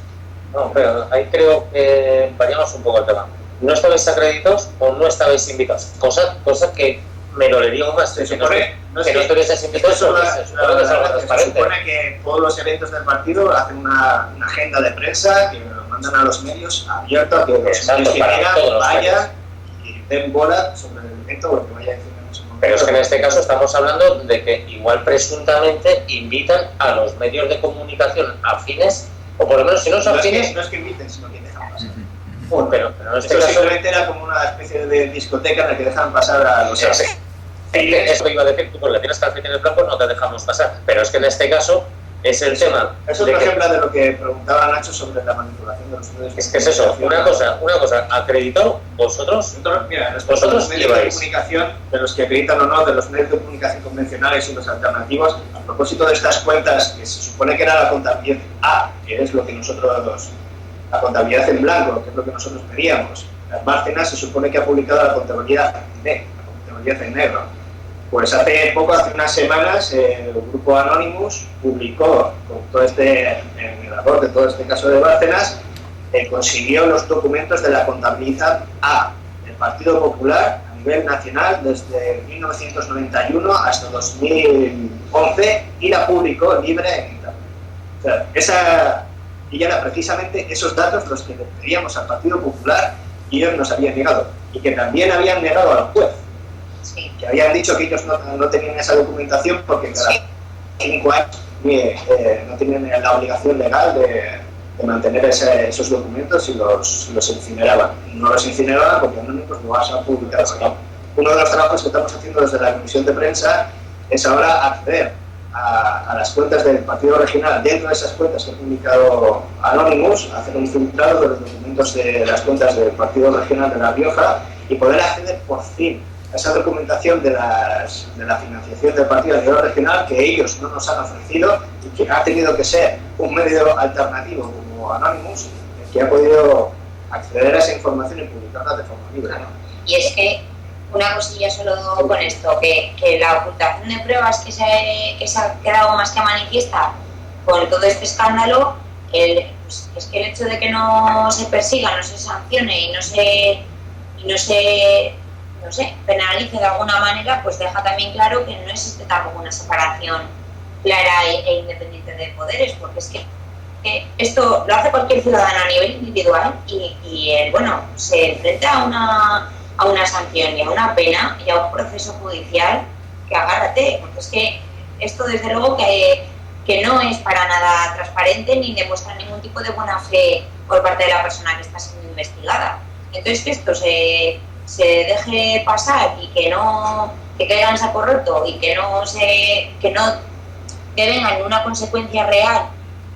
No, pero ahí creo que variamos un poco el tema. ¿No estabais acreditados o no estabais invitados? Cosa que me dolería más. Se supone no estuvieses invitados. Se supone que todos los eventos del partido hacen una agenda de prensa que mandan a los medios abierto a que los medios que quieran vayan y den bola sobre el evento o el que vaya a decir. Pero es que en este caso estamos hablando de que igual presuntamente invitan a los medios de comunicación afines, o por lo menos si no son afines... No es que inviten, sino que dejan pasar. Pero en este caso simplemente era como una especie de discoteca en la que dejan pasar a los... Eso iba a decir, tú porque tienes calcetines blancos no te dejamos pasar, pero es que en este caso es el tema. Eso es un ejemplo de lo que preguntaba Nacho sobre la manipulación de los medios. Es que es eso, una cosa, acreditado vosotros. Mira, los medios de comunicación, de los que acreditan o no, de los medios de comunicación convencionales y los alternativos, a propósito de estas cuentas que se supone que era la contabilidad A, que es lo que nosotros, la contabilidad en blanco, que es lo que nosotros pedíamos. Bárcenas se supone que ha publicado la contabilidad B, la contabilidad en negro. Pues hace unas semanas, el grupo Anonymous publicó con todo el error de todo este caso de Bárcenas, consiguió los documentos de la contabilidad A del Partido Popular a nivel nacional desde 1991 hasta 2011 y la publicó libre en Internet. O sea, y era precisamente esos datos los que le pedíamos al Partido Popular y ellos nos habían negado, y que también habían negado al juez. Sí. que habían dicho que ellos no tenían esa documentación porque cada 5 años no tienen la obligación legal de mantener esos documentos y los incineraban. No los incineraban porque Anonymous lo vas a publicar. Uno de los trabajos que estamos haciendo desde la comisión de prensa es ahora acceder a las cuentas del partido regional. Dentro de esas cuentas que ha publicado Anonymous, hacer un filtrado de los documentos de las cuentas del partido regional de La Rioja y poder acceder por fin a esa documentación de la financiación del partido a nivel regional que ellos no nos han ofrecido y que ha tenido que ser un medio alternativo como Anonymous el que ha podido acceder a esa información y publicarla de forma libre, ¿no? Y es que una cosilla solo con esto, que la ocultación de pruebas que se ha quedado más que manifiesta con todo este escándalo, pues, es que el hecho de que no se persiga, no se sancione y no se penalice de alguna manera, pues deja también claro que no existe tampoco una separación clara e independiente de poderes, porque es que esto lo hace cualquier ciudadano a nivel individual y se enfrenta a una sanción y a una pena y a un proceso judicial que agárrate, porque es que esto desde luego que no es para nada transparente ni demuestra ningún tipo de buena fe por parte de la persona que está siendo investigada. Entonces que esto se deje pasar y que caiga en saco roto y que no venga ninguna consecuencia real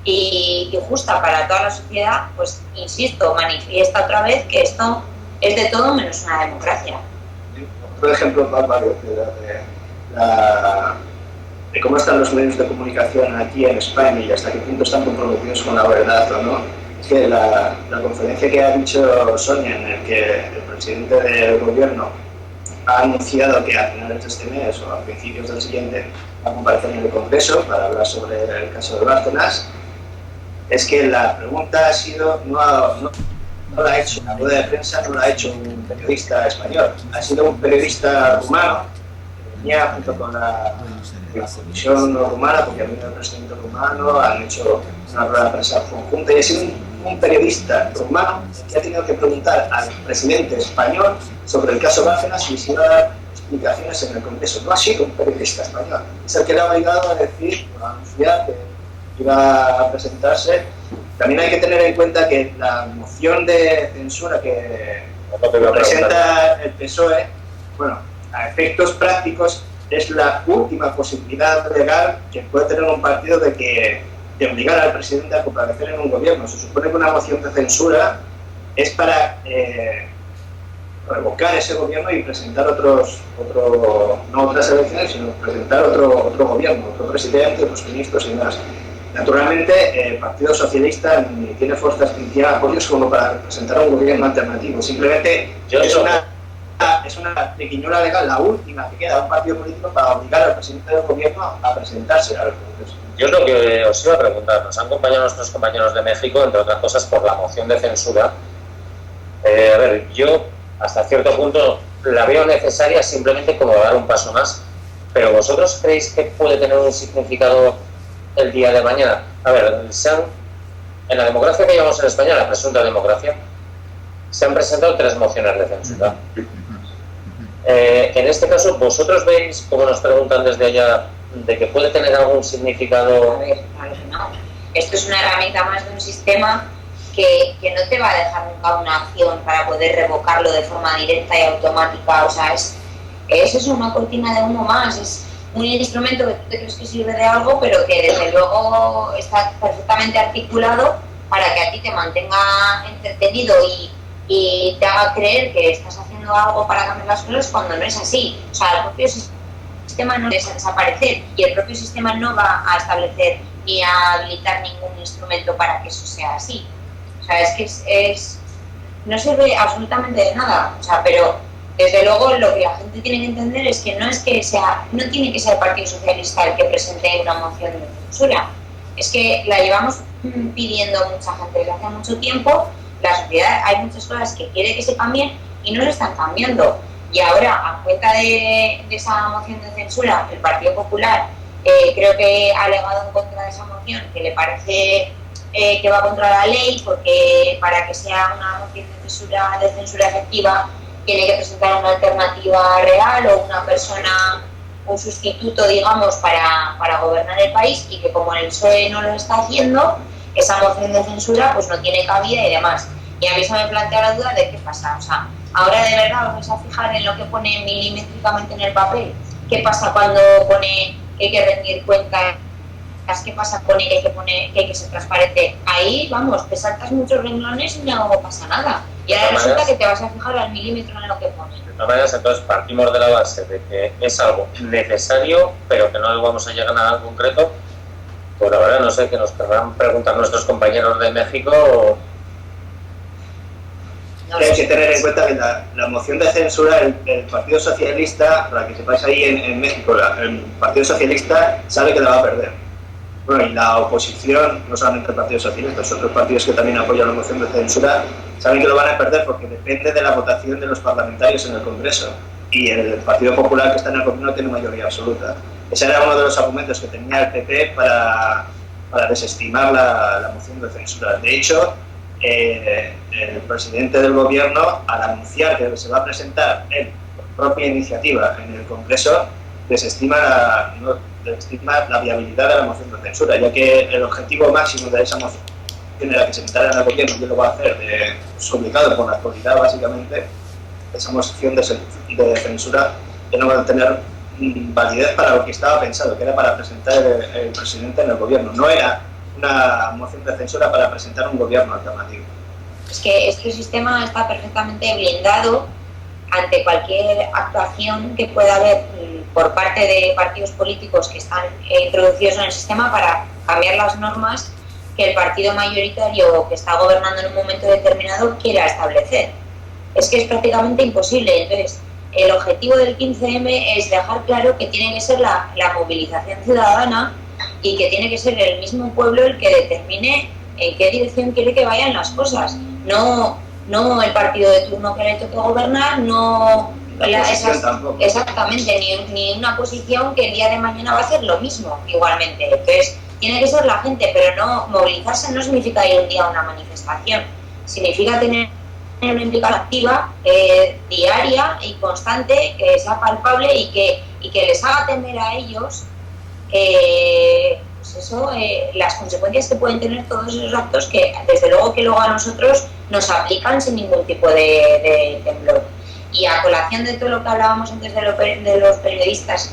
y justa para toda la sociedad, pues insisto, manifiesta otra vez que esto es de todo menos una democracia. Otro ejemplo más varios de cómo están los medios de comunicación aquí en España y hasta qué punto están comprometidos con la verdad o no. Es que la conferencia que ha dicho Sonia, en el que el presidente del gobierno ha anunciado que a finales de este mes o a principios del siguiente va a comparecer en el Congreso para hablar sobre el caso de Bárcenas, es que la pregunta ha sido, no la ha hecho, la rueda de prensa no la ha hecho un periodista español, ha sido un periodista rumano que venía junto con la comisión rumana, porque ha venido el presidente rumano, han hecho una rueda de prensa conjunta y ha sido un periodista rumano que ha tenido que preguntar al presidente español sobre el caso Bárcenas y si iba a dar explicaciones en el Congreso. No ha sido un periodista español, es el que le ha obligado a decir, a anunciar que iba a presentarse. También hay que tener en cuenta que la moción de censura que presenta el PSOE, bueno, a efectos prácticos es la última posibilidad legal que puede tener un partido de obligar al presidente a comparecer en un gobierno. Se supone que una moción de censura es para revocar ese gobierno y presentar no otras elecciones, sino presentar otro gobierno, otro presidente, otros ministros y demás. Naturalmente, el Partido Socialista ni tiene fuerzas ni tiene apoyos como para representar un gobierno alternativo. Simplemente es una triquiñuela legal, la última que queda a un partido político para obligar al presidente del gobierno a presentarse al Congreso. Yo es lo que os iba a preguntar. Nos han acompañado nuestros compañeros de México, entre otras cosas, por la moción de censura. Yo hasta cierto punto la veo necesaria simplemente como dar un paso más. Pero ¿vosotros creéis que puede tener un significado el día de mañana? En la democracia que llevamos en España, la presunta democracia, se han presentado 3 mociones de censura. En este caso, ¿vosotros veis, como nos preguntan desde allá, de que puede tener algún significado? A ver, no. Esto es una herramienta más de un sistema que no te va a dejar nunca una acción para poder revocarlo de forma directa y automática. O sea, eso es una cortina de humo más. Es un instrumento que tú te crees que sirve de algo, pero que desde luego está perfectamente articulado para que a ti te mantenga entretenido y te haga creer que estás haciendo algo para cambiar las cosas cuando no es así. O sea, el propio sistema no va a desaparecer y el propio sistema no va a establecer ni a habilitar ningún instrumento para que eso sea así. O sea, es que no sirve absolutamente de nada. O sea, pero desde luego lo que la gente tiene que entender es que no tiene que ser el Partido Socialista el que presente una moción de censura. Es que la llevamos pidiendo mucha gente desde hace mucho tiempo. La sociedad, hay muchas cosas que quiere que se cambien y no se están cambiando. Y ahora, a cuenta de esa moción de censura, el Partido Popular creo que ha alegado en contra de esa moción, que le parece que va contra la ley, porque para que sea una moción de censura efectiva tiene que presentar una alternativa real o una persona, un sustituto, digamos, para gobernar el país, y que como el PSOE no lo está haciendo, esa moción de censura pues no tiene cabida y demás. Y a mí se me plantea la duda de qué pasa. O sea, ahora de verdad os vais a fijar en lo que pone milimétricamente en el papel. ¿Qué pasa cuando pone que hay que rendir cuentas? ¿Qué pasa? Pone que hay que ser transparente. Ahí, vamos, te saltas muchos renglones y no pasa nada. Y ahora resulta que te vas a fijar al milímetro en lo que pone. De todas maneras, entonces partimos de la base de que es algo necesario, pero que no vamos a llegar a nada concreto. Pues la verdad, no sé, que nos querrán preguntar nuestros compañeros de México. Hay que tener en cuenta que la moción de censura, el Partido Socialista, para que sepáis ahí en México, el Partido Socialista sabe que la va a perder. Bueno, y la oposición, no solamente el Partido Socialista, los otros partidos que también apoyan la moción de censura, saben que lo van a perder porque depende de la votación de los parlamentarios en el Congreso. Y el Partido Popular, que está en el gobierno, tiene mayoría absoluta. Ese era uno de los argumentos que tenía el PP para desestimar la moción de censura. De hecho, el presidente del gobierno, al anunciar que se va a presentar él por propia iniciativa en el Congreso, desestima la viabilidad de la moción de censura, ya que el objetivo máximo de esa moción era que se sentara en el gobierno, y él lo va a hacer obligado por la actualidad, básicamente. Esa moción de censura que no va a tener validez para lo que estaba pensado, que era para presentar el presidente en el gobierno. No era una moción de censura para presentar un gobierno alternativo. Es que este sistema está perfectamente blindado ante cualquier actuación que pueda haber por parte de partidos políticos que están introducidos en el sistema para cambiar las normas que el partido mayoritario que está gobernando en un momento determinado quiera establecer. Es que es prácticamente imposible. Entonces, el objetivo del 15M es dejar claro que tiene que ser la movilización ciudadana y que tiene que ser el mismo pueblo el que determine en qué dirección quiere que vayan las cosas. No el partido de turno que le toque gobernar, exactamente, ni una posición que el día de mañana va a hacer lo mismo igualmente. Entonces, tiene que ser la gente, pero no movilizarse no significa ir un día a una manifestación, significa tener una implicación activa, diaria y constante, que sea palpable y que les haga temer a ellos pues eso, las consecuencias que pueden tener todos esos actos que desde luego que luego a nosotros nos aplican sin ningún tipo de temblor. Y a colación de todo lo que hablábamos antes de los periodistas,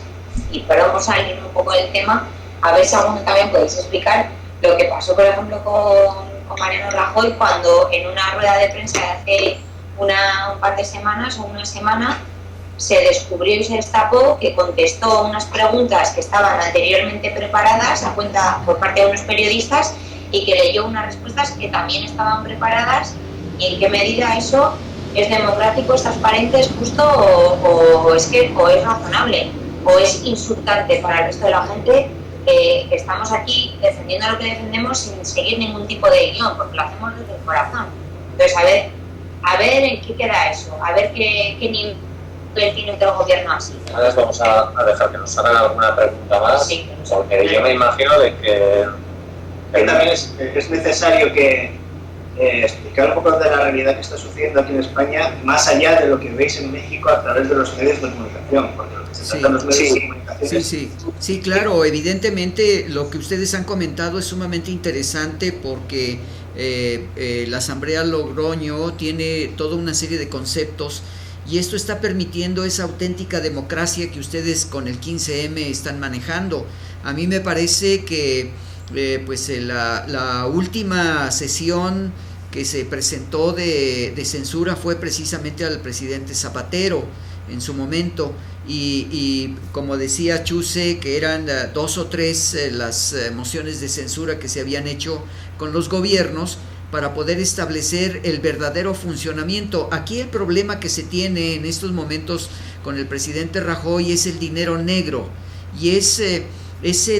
y pero vamos a ir un poco del tema, a ver si alguno también podéis explicar lo que pasó, por ejemplo, con Mariano Rajoy, cuando en una rueda de prensa de hace un par de semanas o una semana se descubrió y se destapó que contestó unas preguntas que estaban anteriormente preparadas a cuenta por parte de unos periodistas y que leyó unas respuestas que también estaban preparadas. ¿Y en qué medida eso es democrático, es transparente, es justo o es razonable o es insultante para el resto de la gente que estamos aquí defendiendo lo que defendemos sin seguir ningún tipo de guión, porque lo hacemos desde el corazón? Entonces, a ver en qué queda eso, a ver qué nivel tiene otro gobierno así. Ahora vamos a dejar que nos hagan alguna pregunta más, sí, porque yo me imagino de que también es necesario que explicar un poco de la realidad que está sucediendo aquí en España, más allá de lo que veis en México a través de los medios de comunicación, porque lo que se trata de los medios de comunicación Sí, claro, evidentemente lo que ustedes han comentado es sumamente interesante porque la Asamblea Logroño tiene toda una serie de conceptos y esto está permitiendo esa auténtica democracia que ustedes con el 15M están manejando. A mí me parece que la última sesión que se presentó de censura fue precisamente al presidente Zapatero en su momento y como decía Chuse, que eran 2 o 3 las mociones de censura que se habían hecho con los gobiernos para poder establecer el verdadero funcionamiento. Aquí el problema que se tiene en estos momentos con el presidente Rajoy es el dinero negro y ese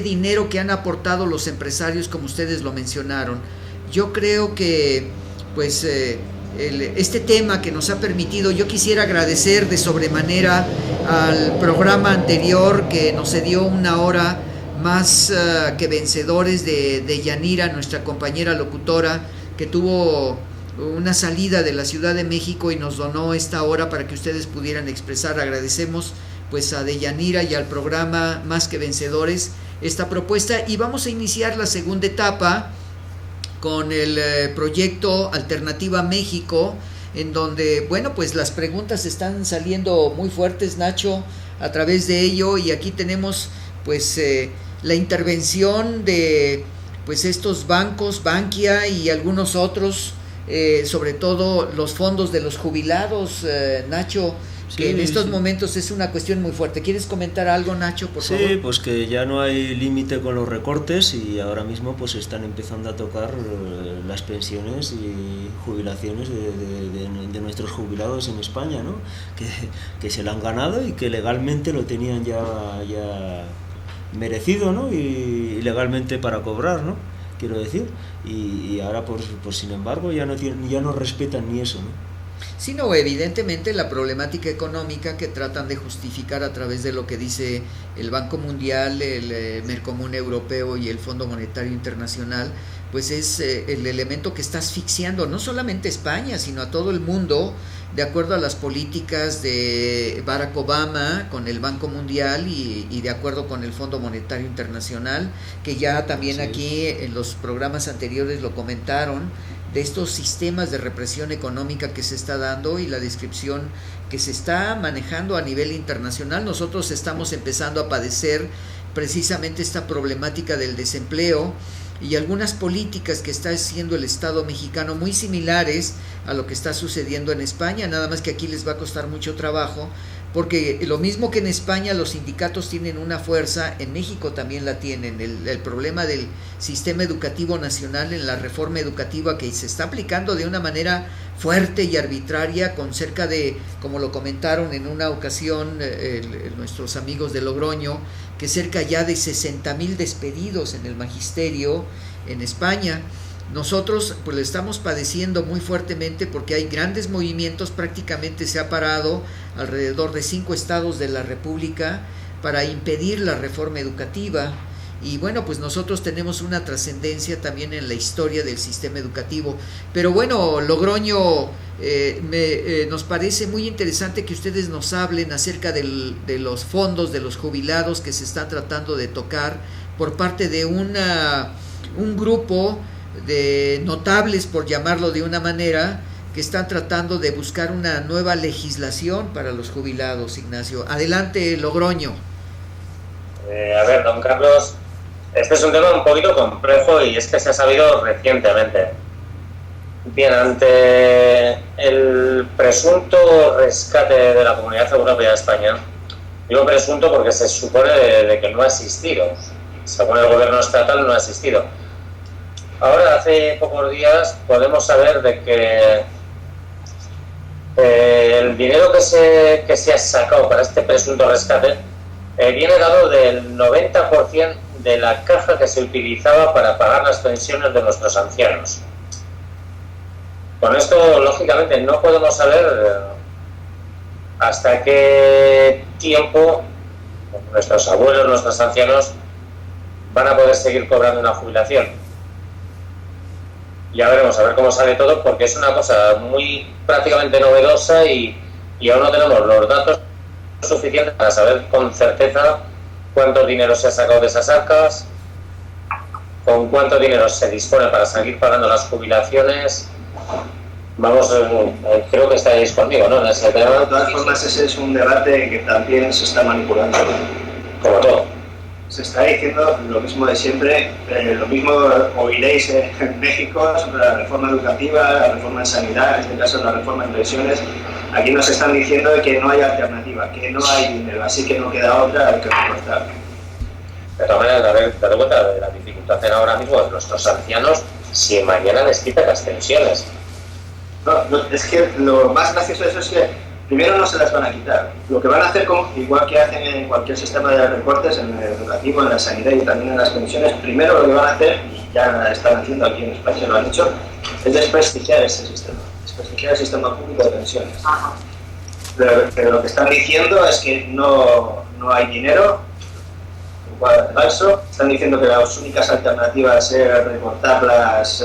dinero que han aportado los empresarios, como ustedes lo mencionaron. Yo creo que este tema que nos ha permitido, yo quisiera agradecer de sobremanera al programa anterior que nos dio 1 hora más que vencedores de Yanira, nuestra compañera locutora, que tuvo una salida de la Ciudad de México y nos donó esta hora para que ustedes pudieran expresar. Agradecemos pues a Deyanira y al programa Más que Vencedores esta propuesta, y vamos a iniciar la segunda etapa con el proyecto Alternativa México, en donde, bueno, pues las preguntas están saliendo muy fuertes, Nacho, a través de ello, y aquí tenemos pues la intervención de pues estos bancos, Bankia y algunos otros, sobre todo los fondos de los jubilados, Nacho, que en estos momentos es una cuestión muy fuerte. ¿Quieres comentar algo, Nacho, por favor? Sí, pues que ya no hay límite con los recortes y ahora mismo pues están empezando a tocar las pensiones y jubilaciones de nuestros jubilados en España, ¿no? Que se lo han ganado y que legalmente lo tenían ya merecido, ¿no? Y legalmente para cobrar, ¿no? Quiero decir, y ahora pues sin embargo ya no respetan ni eso, ¿no? Sino evidentemente la problemática económica que tratan de justificar a través de lo que dice el Banco Mundial, el Mercomún Europeo y el Fondo Monetario Internacional, pues es el elemento que está asfixiando no solamente a España, sino a todo el mundo, de acuerdo a las políticas de Barack Obama con el Banco Mundial y de acuerdo con el Fondo Monetario Internacional, que ya también aquí en los programas anteriores lo comentaron, de estos sistemas de represión económica que se está dando y la descripción que se está manejando a nivel internacional. Nosotros estamos empezando a padecer precisamente esta problemática del desempleo y algunas políticas que está haciendo el Estado mexicano muy similares a lo que está sucediendo en España, nada más que aquí les va a costar mucho trabajo, porque lo mismo que en España los sindicatos tienen una fuerza, en México también la tienen. El problema del sistema educativo nacional, en la reforma educativa que se está aplicando de una manera fuerte y arbitraria, con cerca de, como lo comentaron en una ocasión nuestros amigos de Logroño, que cerca ya de 60,000 despedidos en el magisterio en España. Nosotros pues lo estamos padeciendo muy fuertemente porque hay grandes movimientos, prácticamente se ha parado alrededor de 5 estados de la República para impedir la reforma educativa, y bueno, pues nosotros tenemos una trascendencia también en la historia del sistema educativo. Pero bueno, Logroño, nos parece muy interesante que ustedes nos hablen acerca de los fondos de los jubilados que se están tratando de tocar por parte de un grupo de notables, por llamarlo de una manera, que están tratando de buscar una nueva legislación para los jubilados. Ignacio, adelante, Logroño. A ver, don Carlos, este es un tema un poquito complejo y es que se ha sabido recientemente. Bien, ante el presunto rescate de la Comunidad Europea de España, digo presunto porque se supone de que no ha existido, según el gobierno estatal no ha existido. Ahora, hace pocos días, podemos saber de que el dinero que se ha sacado para este presunto rescate viene dado del 90% de la caja que se utilizaba para pagar las pensiones de nuestros ancianos. Con esto, lógicamente, no podemos saber hasta qué tiempo nuestros abuelos, nuestros ancianos, van a poder seguir cobrando una jubilación. Ya veremos, a ver cómo sale todo, porque es una cosa muy prácticamente novedosa y aún no tenemos los datos suficientes para saber con certeza cuánto dinero se ha sacado de esas arcas, con cuánto dinero se dispone para seguir pagando las jubilaciones. Vamos, creo que estáis conmigo, ¿no? En ese tema. De todas formas, ese es un debate que también se está manipulando. Como todo. Se está diciendo lo mismo de siempre, lo mismo oiréis en México sobre la reforma educativa, la reforma en sanidad, en este caso la reforma en pensiones. Aquí nos están diciendo que no hay alternativa, que no hay dinero, así que no queda otra, hay que recortar. De todas maneras, date cuenta de la dificultad ahora mismo de nuestros ancianos si mañana les quitan las pensiones. No, es que lo más gracioso de eso es que primero no se las van a quitar. Lo que van a hacer, igual que hacen en cualquier sistema de recortes, en el educativo, en la sanidad y también en las pensiones, primero lo que van a hacer, y ya están haciendo aquí en España, lo han hecho, es desprestigiar ese sistema, desprestigiar el sistema público de pensiones. Pero lo que están diciendo es que no hay dinero, poco falso. Están diciendo que las únicas alternativas es recortar las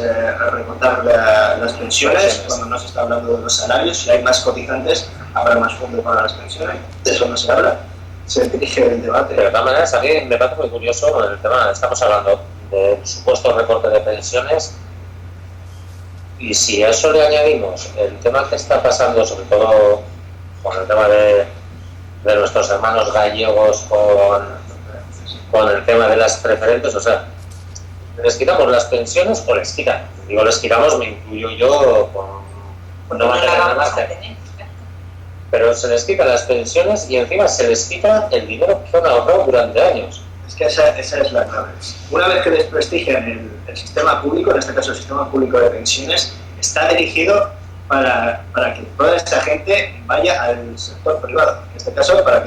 pensiones, cuando no se está hablando de los salarios. Si hay más cotizantes, habrá más fondo para las pensiones. De eso no se habla. Se dirige el debate. Pero de todas maneras, a mí me parece muy curioso el tema. Estamos hablando de supuesto recorte de pensiones, y si a eso le añadimos el tema que está pasando, sobre todo con el tema de nuestros hermanos gallegos, con el tema de las preferentes, o sea, ¿les quitamos las pensiones o les quitan? Digo, les quitamos, me incluyo yo, con no mantener nada más. Pero se les quita las pensiones y encima se les quita el dinero que han ahorrado durante años. Es que esa es la clave. Una vez que desprestigian el sistema público, en este caso el sistema público de pensiones, está dirigido para que toda esta gente vaya al sector privado. En este caso, para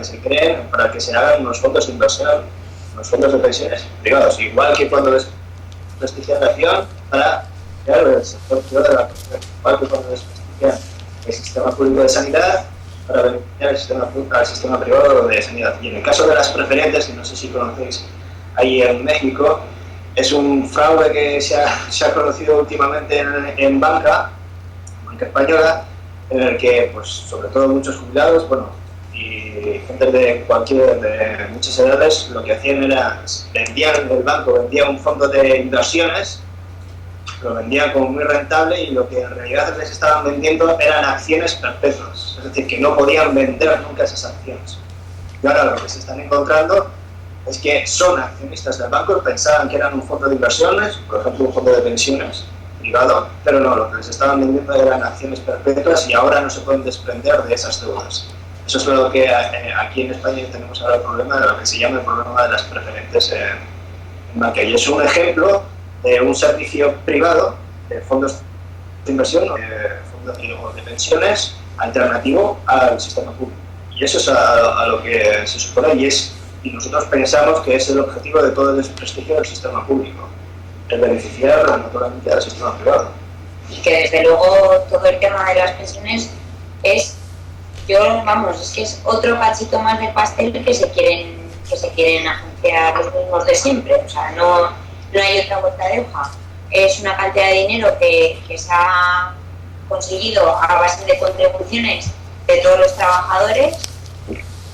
que se hagan unos fondos de inversión, unos fondos de pensiones privados. Igual que cuando desprestigian la acción para crear el sector privado de la pensión. Igual que cuando desprestigian el sistema público de sanidad para beneficiar al sistema privado de sanidad. Y en el caso de las preferentes, que no sé si conocéis ahí en México, es un fraude que se ha conocido últimamente en banca española, en el que, pues, sobre todo muchos jubilados, y gente de muchas edades, lo que hacían era, el banco vendía un fondo de inversiones, lo vendía como muy rentable, y lo que en realidad les estaban vendiendo eran acciones perpetuas, es decir, que no podían vender nunca esas acciones. Y ahora lo que se están encontrando es que son accionistas del banco, pensaban que eran un fondo de inversiones, por ejemplo un fondo de pensiones privado, pero no, lo que les estaban vendiendo eran acciones perpetuas y ahora no se pueden desprender de esas deudas. Eso es lo que aquí en España tenemos ahora el problema de lo que se llama el problema de las preferentes en banca. Y es un ejemplo de un servicio privado de fondos de inversión o de pensiones alternativo al sistema público. Y eso es a lo que se supone y nosotros pensamos que es el objetivo de todo el desprestigio del sistema público, el beneficiar naturalmente al sistema privado. Y que desde luego todo el tema de las pensiones es que es otro cachito más del pastel que se quieren agenciar los mismos de siempre. O sea, no hay otra vuelta de hoja. Es una cantidad de dinero que se ha conseguido a base de contribuciones de todos los trabajadores,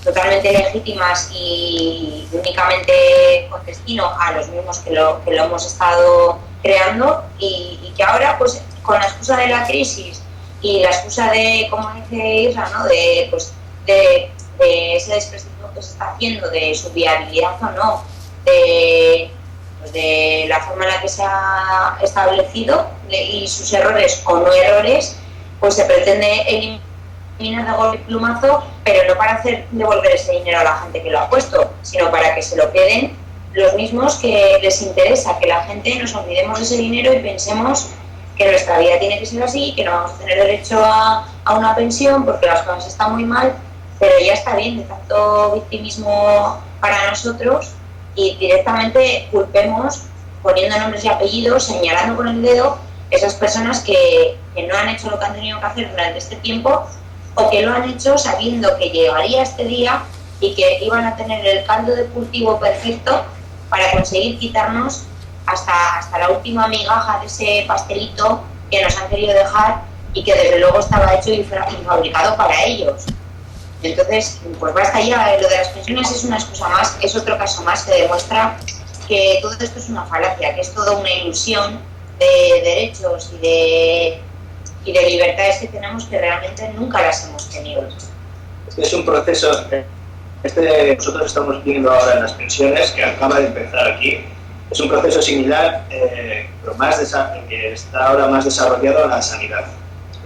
totalmente legítimas y únicamente con destino a los mismos que lo hemos estado creando, y que ahora, pues, con la excusa de la crisis y la excusa de, como dice Isra, ¿no?, de ese desprestigio que se está haciendo, de su viabilidad o no, de la forma en la que se ha establecido y sus errores o no errores, pues se pretende eliminar de golpe y plumazo, pero no para hacer devolver ese dinero a la gente que lo ha puesto, sino para que se lo queden los mismos que les interesa que la gente nos olvidemos de ese dinero y pensemos que nuestra vida tiene que ser así, que no vamos a tener derecho a una pensión porque las cosas están muy mal, pero ya está bien de tanto victimismo para nosotros, y directamente culpemos, poniendo nombres y apellidos, señalando con el dedo esas personas que no han hecho lo que han tenido que hacer durante este tiempo, o que lo han hecho sabiendo que llegaría este día y que iban a tener el caldo de cultivo perfecto para conseguir quitarnos hasta la última migaja de ese pastelito que nos han querido dejar y que desde luego estaba hecho y fabricado para ellos. Entonces, pues basta ya. Lo de las pensiones es una excusa más, es otro caso más que demuestra que todo esto es una falacia, que es toda una ilusión de derechos y de libertades que tenemos que realmente nunca las hemos tenido. Es un proceso, nosotros estamos viendo ahora en las pensiones, que acaba de empezar aquí, es un proceso similar, pero que está ahora más desarrollado en la sanidad.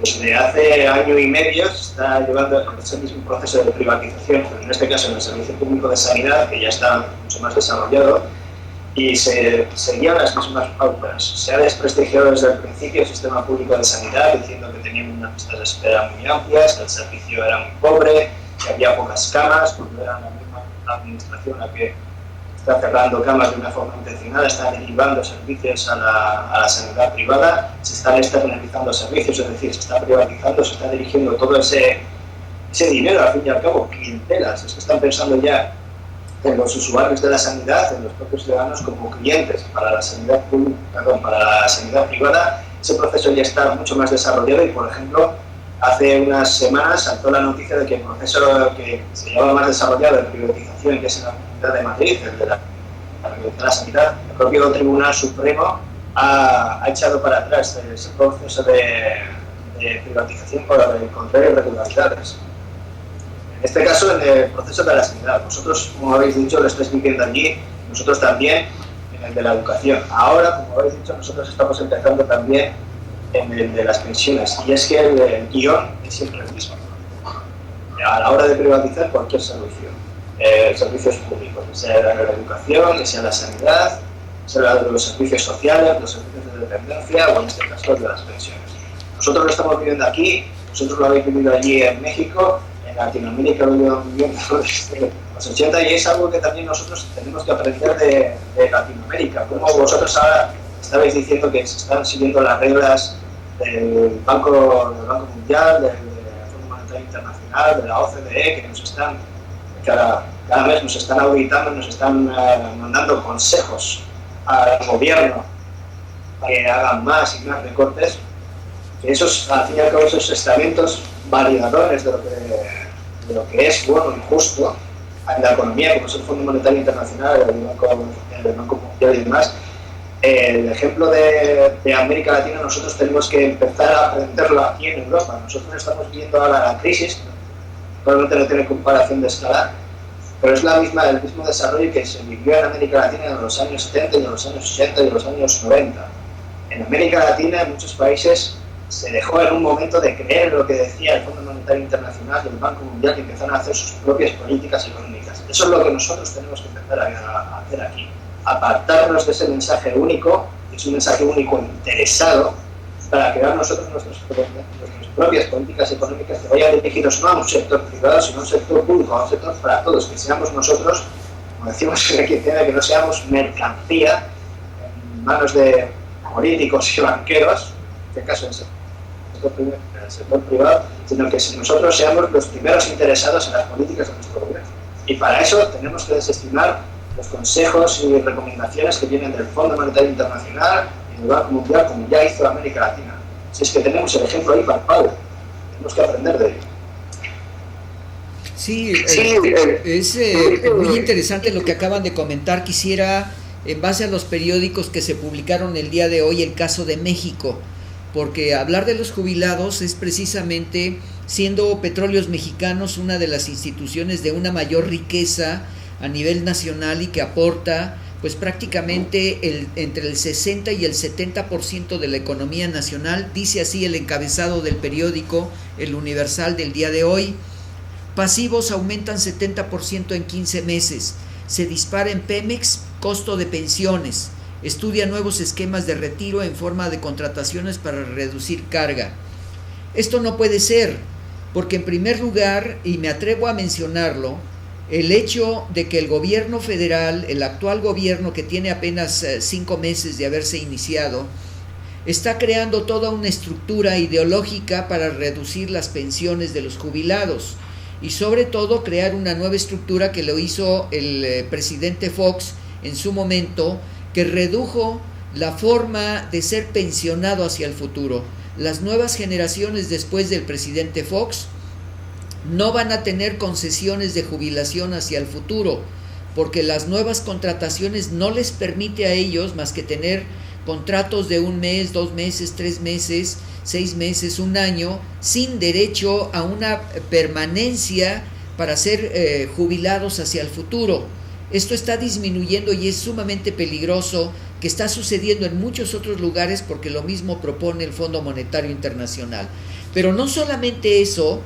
Desde hace año y medio se está llevando ese mismo proceso de privatización, pero en este caso en el Servicio Público de Sanidad, que ya está mucho más desarrollado, y se seguían las mismas pautas. Se ha desprestigiado desde el principio el sistema público de sanidad, diciendo que tenían unas listas de espera muy amplias, que el servicio era muy pobre, que había pocas camas, porque era la misma administración la que está cerrando camas de una forma intencionada, está derivando servicios a la sanidad privada, se están externalizando servicios, es decir, se está privatizando, se está dirigiendo todo ese dinero, al fin y al cabo, clientelas, es que están pensando ya en los usuarios de la sanidad, en los propios ciudadanos como clientes para la sanidad pública, para la sanidad privada. Ese proceso ya está mucho más desarrollado y, por ejemplo, hace unas semanas saltó la noticia de que el proceso que se llevaba más desarrollado de privatización, que es en la Comunidad de Madrid, el de la sanidad, el propio Tribunal Supremo ha echado para atrás ese proceso de privatización por encontrar irregularidades. En este caso, en el proceso de la sanidad, vosotros, como habéis dicho, lo estáis viviendo allí, nosotros también en el de la educación. Ahora, como habéis dicho, nosotros estamos empezando también en el de las pensiones, y es que el guión es siempre el mismo. A la hora de privatizar cualquier servicio, servicios públicos, sea la educación, sea la sanidad, sea los servicios sociales, los servicios de dependencia o en este caso de las pensiones. Nosotros lo estamos viviendo aquí, vosotros lo habéis vivido allí en México, en Latinoamérica lo llevamos viviendo desde los 80, y es algo que también nosotros tenemos que aprender de Latinoamérica. Como vosotros ahora estabais diciendo que se están siguiendo las reglas del Banco Mundial, del Fondo Monetario Internacional, de la OCDE, que nos están cada mes nos están auditando, nos están mandando consejos al gobierno para que hagan más y más recortes. Esos, al fin y al cabo, esos estamentos validadores de lo que es bueno y justo en la economía, como es el Fondo Monetario Internacional, el Banco Mundial y demás. El ejemplo de América Latina, nosotros tenemos que empezar a aprenderlo aquí en Europa. Nosotros estamos viendo ahora la crisis, probablemente no tiene comparación de escala, pero es el mismo desarrollo que se vivió en América Latina en los años 70, en los años 80 y en los años 90. En América Latina, en muchos países, se dejó en un momento de creer lo que decía el Fondo Monetario Internacional y el Banco Mundial, y empezaron a hacer sus propias políticas económicas. Eso es lo que nosotros tenemos que empezar a hacer aquí. Apartarnos de ese mensaje único, que es un mensaje único interesado, para crear nosotros nuestras propias políticas económicas que vayan dirigidos no a un sector privado, sino a un sector público, a un sector para todos, que seamos nosotros, como decimos en Argentina, que no seamos mercancía en manos de políticos y banqueros, en este caso en el sector privado, sino que nosotros seamos los primeros interesados en las políticas de nuestro gobierno. Y para eso tenemos que desestimar los consejos y recomendaciones que vienen del Fondo Monetario Internacional y del Banco Mundial, como ya hizo América Latina. Si es que tenemos el ejemplo ahí palpable, tenemos que aprender de ello. Sí, es muy interesante lo que acaban de comentar. Quisiera, en base a los periódicos que se publicaron el día de hoy, el caso de México, porque hablar de los jubilados es precisamente, siendo Petróleos Mexicanos una de las instituciones de una mayor riqueza a nivel nacional y que aporta pues prácticamente entre el 60 y el 70% de la economía nacional. Dice así el encabezado del periódico El Universal del día de hoy: pasivos aumentan 70% en 15 meses, se dispara en Pemex costo de pensiones, estudia nuevos esquemas de retiro en forma de contrataciones para reducir carga. Esto no puede ser, porque en primer lugar, y me atrevo a mencionarlo, el hecho de que el gobierno federal, el actual gobierno que tiene apenas 5 meses de haberse iniciado, está creando toda una estructura ideológica para reducir las pensiones de los jubilados y sobre todo crear una nueva estructura que lo hizo el presidente Fox en su momento, que redujo la forma de ser pensionado hacia el futuro. Las nuevas generaciones después del presidente Fox no van a tener concesiones de jubilación hacia el futuro, porque las nuevas contrataciones no les permite a ellos más que tener contratos de 1 mes, 2 meses, 3 meses, 6 meses, 1 año, sin derecho a una permanencia para ser jubilados hacia el futuro. Esto está disminuyendo y es sumamente peligroso, que está sucediendo en muchos otros lugares, porque lo mismo propone el Fondo Monetario Internacional. Pero no solamente eso,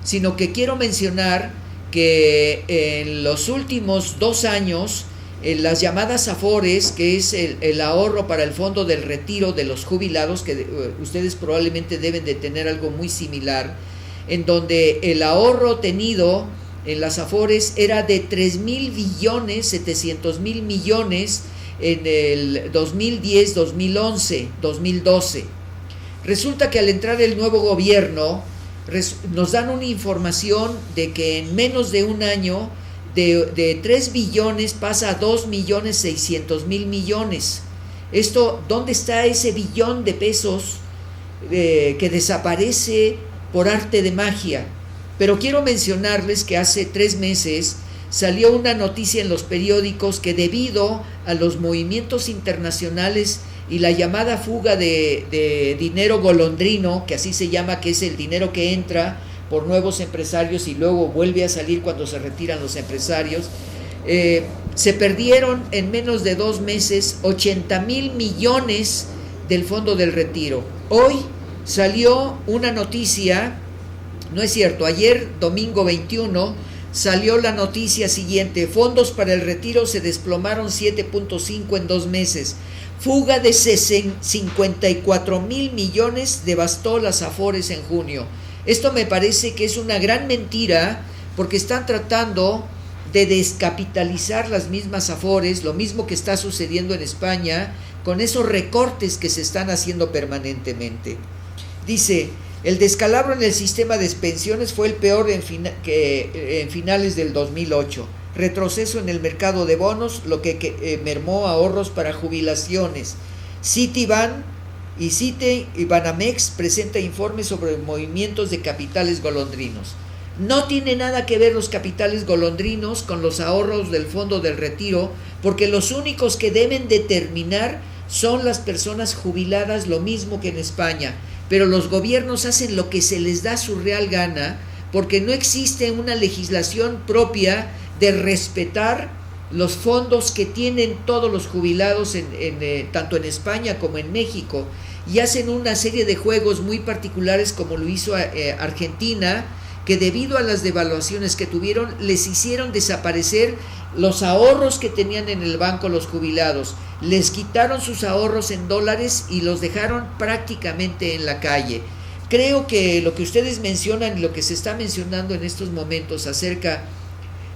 sino que quiero mencionar que en los últimos 2 años, en las llamadas AFORES, que es el ahorro para el fondo del retiro de los jubilados, que ustedes probablemente deben de tener algo muy similar, en donde el ahorro tenido en las AFORES era de 3,700,000 millones en el 2010, 2011, 2012. Resulta que al entrar el nuevo gobierno, nos dan una información de que en menos de 1 año de 3 billones pasa a 2.600.000.000.000. Esto, ¿dónde está ese billón de pesos que desaparece por arte de magia? Pero quiero mencionarles que hace 3 meses salió una noticia en los periódicos que debido a los movimientos internacionales y la llamada fuga de dinero golondrino, que así se llama, que es el dinero que entra por nuevos empresarios y luego vuelve a salir cuando se retiran los empresarios, se perdieron en menos de 2 meses 80,000 millones del Fondo del Retiro. Hoy salió una noticia, no es cierto, ayer domingo 21 salió la noticia siguiente: fondos para el retiro se desplomaron 7.5 en 2 meses. Fuga de 54,000 millones devastó las Afores en junio. Esto me parece que es una gran mentira, porque están tratando de descapitalizar las mismas Afores, lo mismo que está sucediendo en España con esos recortes que se están haciendo permanentemente. Dice: el descalabro en el sistema de pensiones fue el peor en finales del 2008. Retroceso en el mercado de bonos, lo que mermó ahorros para jubilaciones. Citibank y Banamex presenta informes sobre movimientos de capitales golondrinos. No tiene nada que ver los capitales golondrinos con los ahorros del Fondo del Retiro, porque los únicos que deben determinar son las personas jubiladas, lo mismo que en España. Pero los gobiernos hacen lo que se les da su real gana, porque no existe una legislación propia de respetar los fondos que tienen todos los jubilados tanto en España como en México, y hacen una serie de juegos muy particulares, como lo hizo Argentina, que debido a las devaluaciones que tuvieron les hicieron desaparecer los ahorros que tenían en el banco los jubilados, les quitaron sus ahorros en dólares y los dejaron prácticamente en la calle. Creo que lo que ustedes mencionan y lo que se está mencionando en estos momentos acerca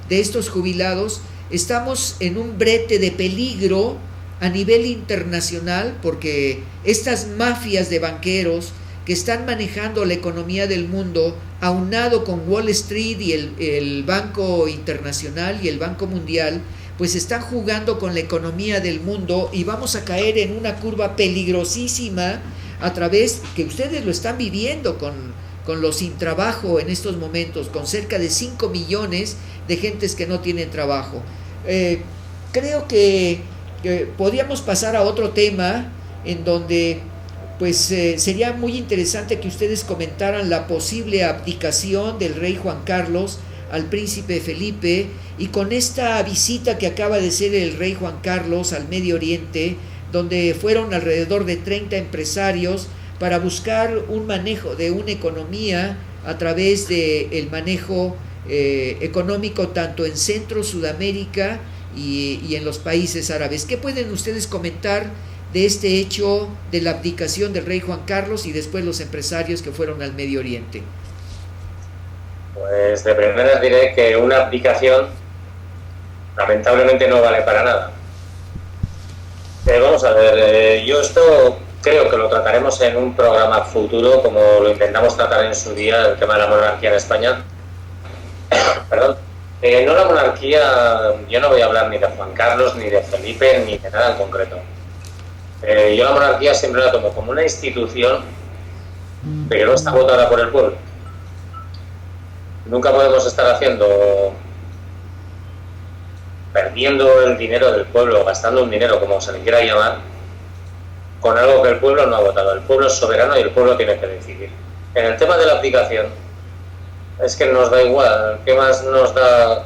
de estos jubilados, estamos en un brete de peligro a nivel internacional, porque estas mafias de banqueros que están manejando la economía del mundo, aunado con Wall Street y el Banco Internacional y el Banco Mundial, pues están jugando con la economía del mundo, y vamos a caer en una curva peligrosísima a través, que ustedes lo están viviendo con los sin trabajo en estos momentos, con cerca de 5 millones de gentes que no tienen trabajo. Creo que podríamos pasar a otro tema en donde pues sería muy interesante que ustedes comentaran la posible abdicación del rey Juan Carlos al príncipe Felipe, y con esta visita que acaba de hacer el rey Juan Carlos al Medio Oriente, donde fueron alrededor de 30 empresarios para buscar un manejo de una economía a través del manejo económico tanto en Centro, Sudamérica y en los países árabes. ¿Qué pueden ustedes comentar de este hecho de la abdicación del rey Juan Carlos y después los empresarios que fueron al Medio Oriente? Pues de primera diré que una abdicación lamentablemente no vale para nada. Vamos a ver, yo esto creo que lo trataremos en un programa futuro, como lo intentamos tratar en su día, el tema de la monarquía en España. Perdón. No la monarquía, yo no voy a hablar ni de Juan Carlos, ni de Felipe, ni de nada en concreto. Yo la monarquía siempre la tomo como una institución que no está votada por el pueblo. Nunca podemos estar perdiendo el dinero del pueblo, gastando un dinero, como se le quiera llamar, con algo que el pueblo no ha votado. El pueblo es soberano y el pueblo tiene que decidir. En el tema de la abdicación, es que nos da igual. ¿Qué más nos da,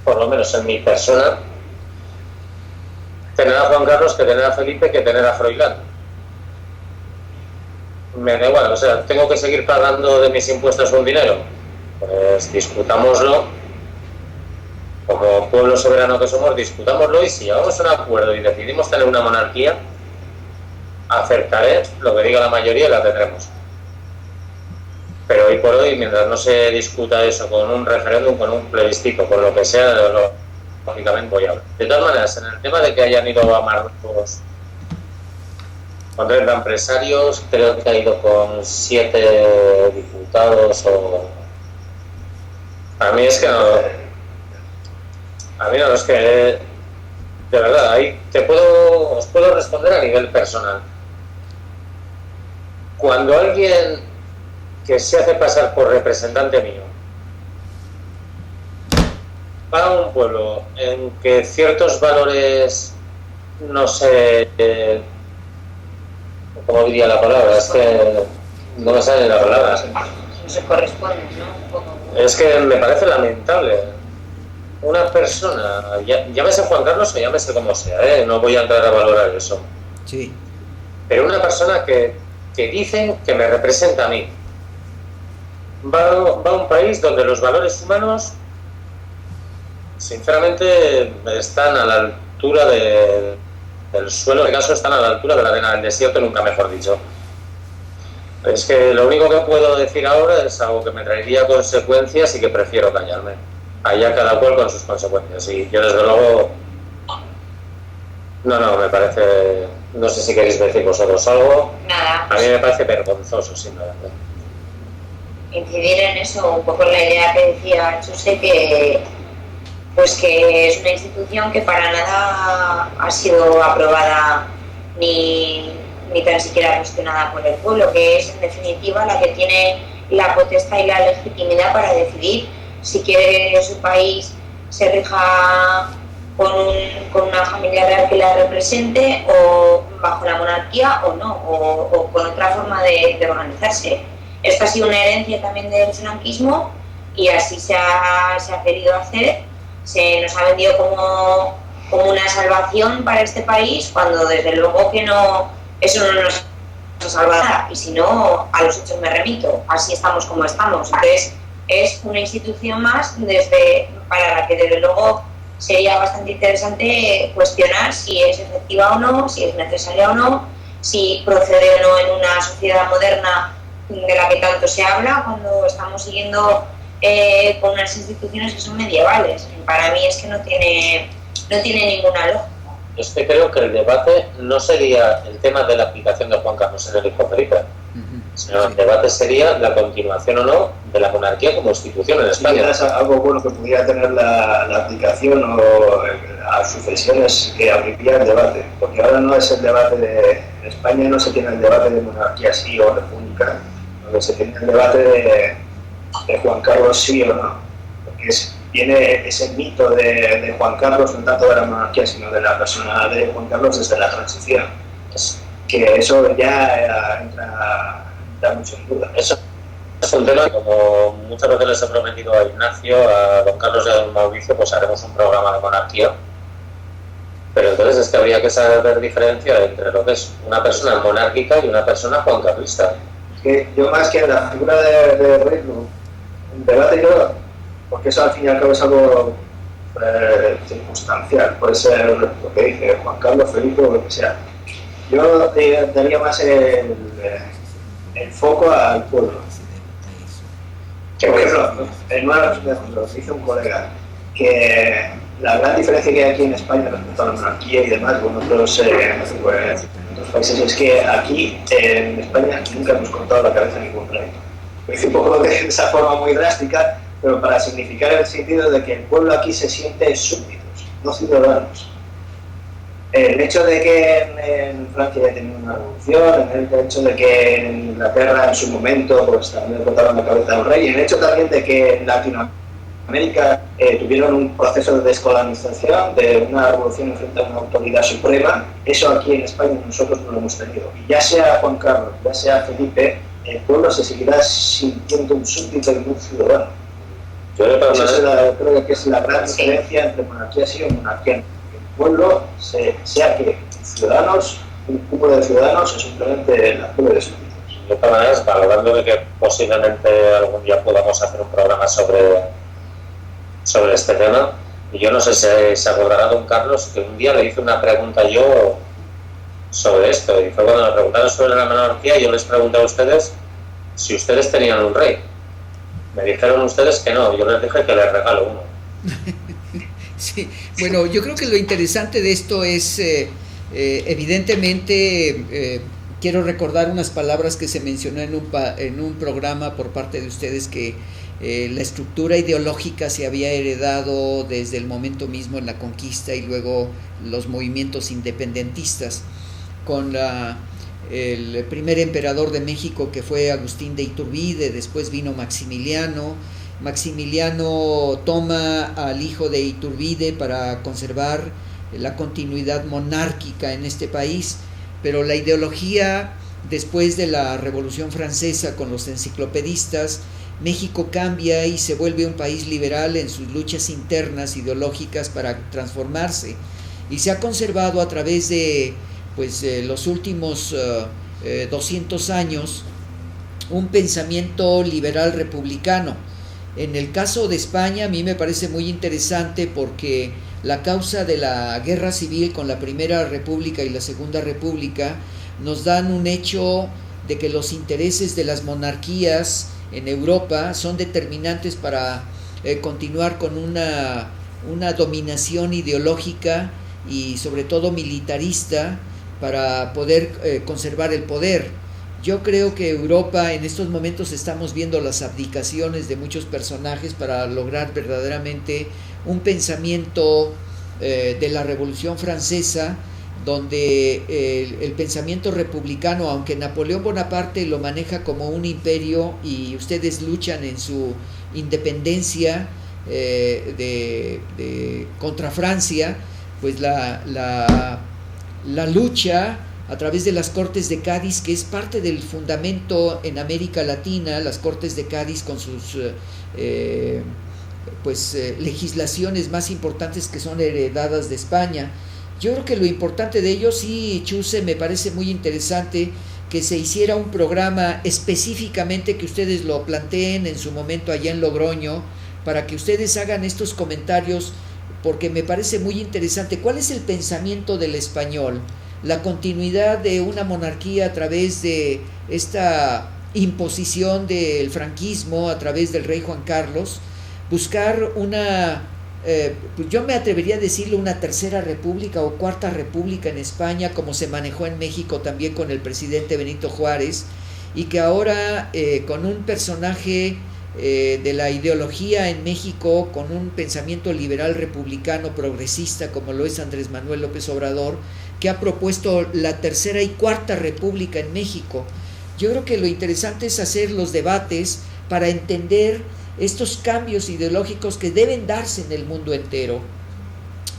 por lo menos en mi persona, tener a Juan Carlos que tener a Felipe, que tener a Froilán? Me da igual, o sea, ¿tengo que seguir pagando de mis impuestos un dinero? Pues discutámoslo, como pueblo soberano que somos, discutámoslo, y si llegamos a un acuerdo y decidimos tener una monarquía, aceptaré lo que diga la mayoría y la tendremos. Pero hoy por hoy, mientras no se discuta eso con un referéndum, con un plebiscito, con lo que sea, lógicamente voy a hablar. De todas maneras, en el tema de que hayan ido a Marruecos con 30 empresarios, creo que ha ido con 7 diputados, o... A mí es que no... A mí no, es que, de verdad, ahí os puedo responder a nivel personal. Cuando alguien que se hace pasar por representante mío va a un pueblo en que ciertos valores, no sé, ¿cómo diría la palabra? Es que no me sale la palabra. No se corresponde, ¿no? Un poco. Es que me parece lamentable. Una persona, llámese Juan Carlos o llámese como sea, no voy a entrar a valorar eso. Sí. Pero una persona que dicen que me representa a mí, va a un país donde los valores humanos, sinceramente, están a la altura del suelo, en este caso están a la altura de la arena del desierto, nunca mejor dicho. Es que lo único que puedo decir ahora es algo que me traería consecuencias y que prefiero callarme. Allá cada cual con sus consecuencias. Y yo, desde luego, no, me parece... No sé si queréis decir vosotros algo. Nada. A mí me parece vergonzoso, simplemente. Incidir en eso, un poco la idea que decía Chuse, que es una institución que para nada ha sido aprobada ni tan siquiera cuestionada por el pueblo, que es en definitiva la que tiene la potestad y la legitimidad para decidir si quiere que su país se rija con una familia real que la represente, o bajo la monarquía o no, o con otra forma de organizarse. Esta ha sido una herencia también del franquismo y así se ha querido hacer. Se nos ha vendido como una salvación para este país, cuando desde luego que no, eso no nos salvará, y si no, a los hechos me remito. Así estamos como estamos. Entonces es una institución más para la que desde luego sería bastante interesante cuestionar si es efectiva o no, si es necesaria o no, si procede o no en una sociedad moderna de la que tanto se habla, cuando estamos siguiendo con unas instituciones que son medievales. Para mí es que no tiene ninguna lógica. Yo es que creo que el debate no sería el tema de la aplicación de Juan Carlos en el hijo Felipe, sino el debate sería la continuación o no de la monarquía como institución en España. Es algo bueno que pudiera tener la aplicación o a sucesiones que abriría el debate, porque ahora no es el debate en España, no se tiene el debate de monarquía sí o república, donde se tiene el debate de Juan Carlos sí o no, porque viene ese mito de Juan Carlos, no tanto de la monarquía, sino de la persona de Juan Carlos desde la transición. Que eso ya entra mucho en duda. Eso es un tema, como muchas veces les he prometido a Ignacio, a don Carlos y a don Mauricio, pues haremos un programa de monarquía. Pero entonces es que habría que saber diferenciar entre lo que es una persona monárquica y una persona juancarlista. Que yo, más que la figura de rey, un debate yo, porque eso al fin y al cabo es algo circunstancial, puede ser lo que dice Juan Carlos, Felipe o lo que sea. Yo daría más el foco al pueblo. Por ejemplo, en una lo dice un colega, que la gran diferencia que hay aquí en España respecto a la monarquía y demás con otros países es que aquí en España nunca hemos cortado la cabeza a ningún rey. Lo hice un poco de esa forma muy drástica, pero para significar el sentido de que el pueblo aquí se siente súbditos, no ciudadanos. El hecho de que en Francia haya tenido una revolución, el hecho de que en Inglaterra en su momento pues también le cortaron la cabeza a un rey, y el hecho también de que en Latinoamérica tuvieron un proceso de descolonización, de una revolución frente a una autoridad suprema, eso aquí en España nosotros no lo hemos tenido. Y ya sea Juan Carlos, ya sea Felipe, el pueblo se seguirá sintiendo un súbdito y un ciudadano. Creo que es la gran diferencia entre monarquía sí y monarquía no. El pueblo, sea que ciudadanos, un cúmulo de ciudadanos o simplemente la cúmulo de súbditos. De todas maneras, valorando de que posiblemente algún día podamos hacer un programa sobre este tema, y yo no sé si se acordará don Carlos que un día le hice una pregunta yo sobre esto, y fue cuando me preguntaron sobre la monarquía y yo les pregunté a ustedes si ustedes tenían un rey. Me dijeron ustedes que no, yo les dije que les regalo uno. Sí, bueno, yo creo que lo interesante de esto es, evidentemente, quiero recordar unas palabras que se mencionó en un programa por parte de ustedes, que la estructura ideológica se había heredado desde el momento mismo en la conquista y luego los movimientos independentistas, con el primer emperador de México, que fue Agustín de Iturbide. Después vino Maximiliano toma al hijo de Iturbide para conservar la continuidad monárquica en este país, pero la ideología, después de la Revolución Francesa con los enciclopedistas, México cambia y se vuelve un país liberal en sus luchas internas ideológicas para transformarse, y se ha conservado a través de los últimos 200 años un pensamiento liberal republicano. En el caso de España, a mí me parece muy interesante porque la causa de la guerra civil con la Primera República y la Segunda República nos dan un hecho de que los intereses de las monarquías en Europa son determinantes para continuar con una dominación ideológica y sobre todo militarista para poder conservar el poder. Yo creo que Europa, en estos momentos estamos viendo las abdicaciones de muchos personajes para lograr verdaderamente un pensamiento de la Revolución Francesa, donde el pensamiento republicano, aunque Napoleón Bonaparte lo maneja como un imperio y ustedes luchan en su independencia contra Francia, pues la lucha a través de las Cortes de Cádiz, que es parte del fundamento en América Latina, las Cortes de Cádiz con sus legislaciones más importantes que son heredadas de España. Yo creo que lo importante de ello, sí, Chuse, me parece muy interesante que se hiciera un programa específicamente, que ustedes lo planteen en su momento allá en Logroño, para que ustedes hagan estos comentarios, porque me parece muy interesante. ¿Cuál es el pensamiento del español? La continuidad de una monarquía a través de esta imposición del franquismo, a través del rey Juan Carlos, buscar yo me atrevería a decirlo, una tercera república o cuarta república en España, como se manejó en México también con el presidente Benito Juárez, y que ahora con un personaje de la ideología en México, con un pensamiento liberal republicano progresista como lo es Andrés Manuel López Obrador, que ha propuesto la tercera y cuarta república en México. Yo creo que lo interesante es hacer los debates para entender estos cambios ideológicos que deben darse en el mundo entero.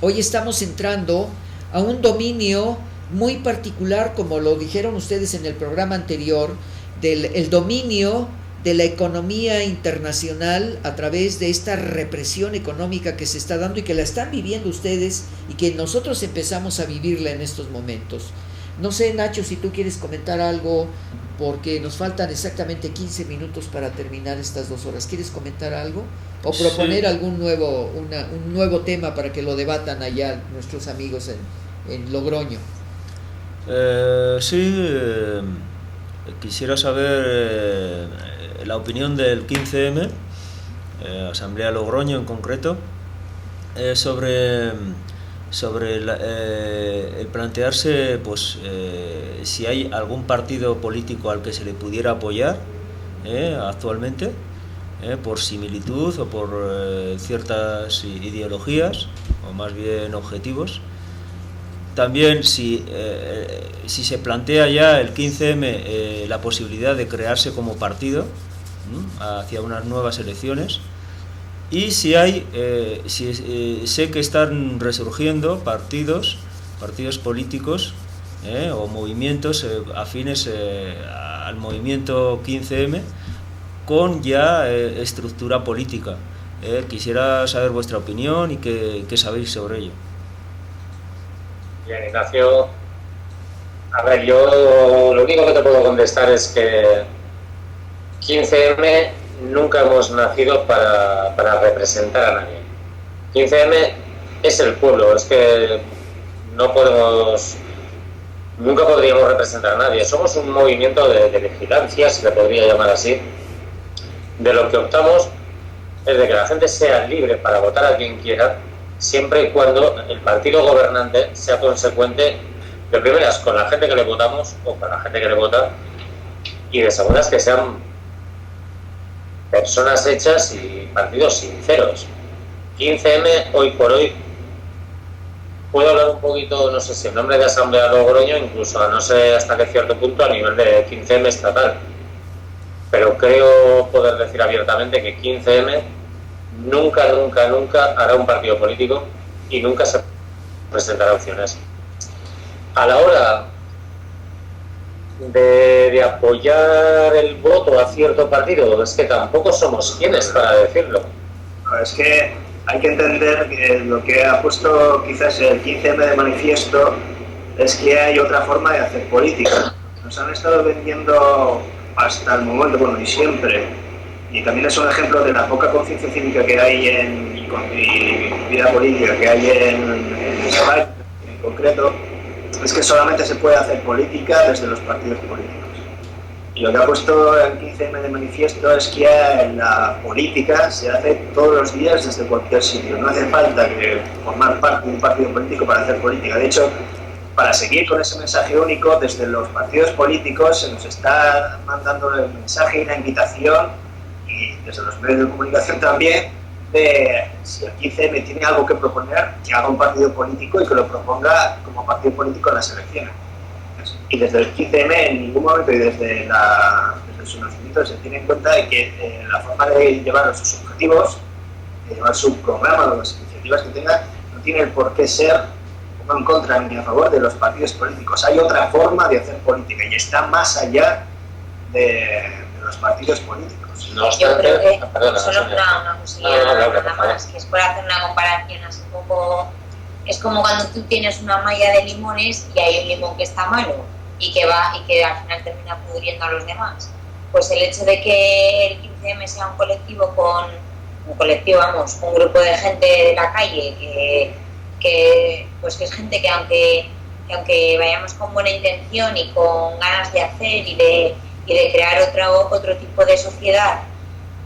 Hoy estamos entrando a un dominio muy particular, como lo dijeron ustedes en el programa anterior, el dominio de la economía internacional a través de esta represión económica que se está dando y que la están viviendo ustedes y que nosotros empezamos a vivirla en estos momentos. No sé, Nacho, si tú quieres comentar algo, porque nos faltan exactamente 15 minutos para terminar estas 2 horas. ¿Quieres comentar algo? ¿O proponer algún un nuevo tema para que lo debatan allá nuestros amigos en Logroño? Quisiera saber la opinión del 15M, Asamblea Logroño en concreto, sobre el plantearse si hay algún partido político al que se le pudiera apoyar actualmente, por similitud o por ciertas ideologías o más bien objetivos. También si se plantea ya el 15M la posibilidad de crearse como partido hacia unas nuevas elecciones, y si hay sé que están resurgiendo partidos políticos o movimientos afines al movimiento 15M con ya estructura política. Quisiera saber vuestra opinión y qué sabéis sobre ello. Bien, Ignacio. A ver, yo lo único que te puedo contestar es que 15M nunca hemos nacido para representar a nadie. 15M es el pueblo, es que nunca podríamos representar a nadie. Somos un movimiento de vigilancia, si se podría llamar así. De lo que optamos es de que la gente sea libre para votar a quien quiera, siempre y cuando el partido gobernante sea consecuente de primeras con la gente que le votamos o con la gente que le vota, y de segundas que sean personas hechas y partidos sinceros. 15M, hoy por hoy, puedo hablar un poquito, no sé si en nombre de Asamblea Logroño, incluso a no sé hasta qué cierto punto a nivel de 15M estatal, pero creo poder decir abiertamente que 15M nunca hará un partido político y nunca se presentará opciones. A la hora de apoyar el voto a cierto partido, es que tampoco somos quienes para decirlo. Es que hay que entender que lo que ha puesto quizás el 15M de manifiesto es que hay otra forma de hacer política. Nos han estado vendiendo hasta el momento, bueno, y siempre, y también es un ejemplo de la poca conciencia cívica que hay y vida política que hay en España en concreto, es que solamente se puede hacer política desde los partidos políticos. Y lo que ha puesto el 15M de manifiesto es que la política se hace todos los días desde cualquier sitio. No hace falta que formar parte de un partido político para hacer política. De hecho, para seguir con ese mensaje único, desde los partidos políticos se nos está mandando el mensaje y la invitación, y desde los medios de comunicación también, de si el 15M tiene algo que proponer, que haga un partido político y que lo proponga como partido político en las elecciones. Y desde el 15M en ningún momento y desde su nacimiento se tiene en cuenta de que la forma de llevar sus objetivos, de llevar su programa o las iniciativas que tenga, no tiene el por qué ser no en contra ni a favor de los partidos políticos. Hay otra forma de hacer política y está más allá de los partidos políticos. No obstante, yo creo que solo una cosilla nada más, que es por hacer una comparación así un poco. Es como cuando tú tienes una malla de limones y hay un limón que está malo y que al final termina pudriendo a los demás. Pues el hecho de que el 15M sea un grupo de gente de la calle que es gente que aunque vayamos con buena intención y con ganas de hacer y de crear otro tipo de sociedad,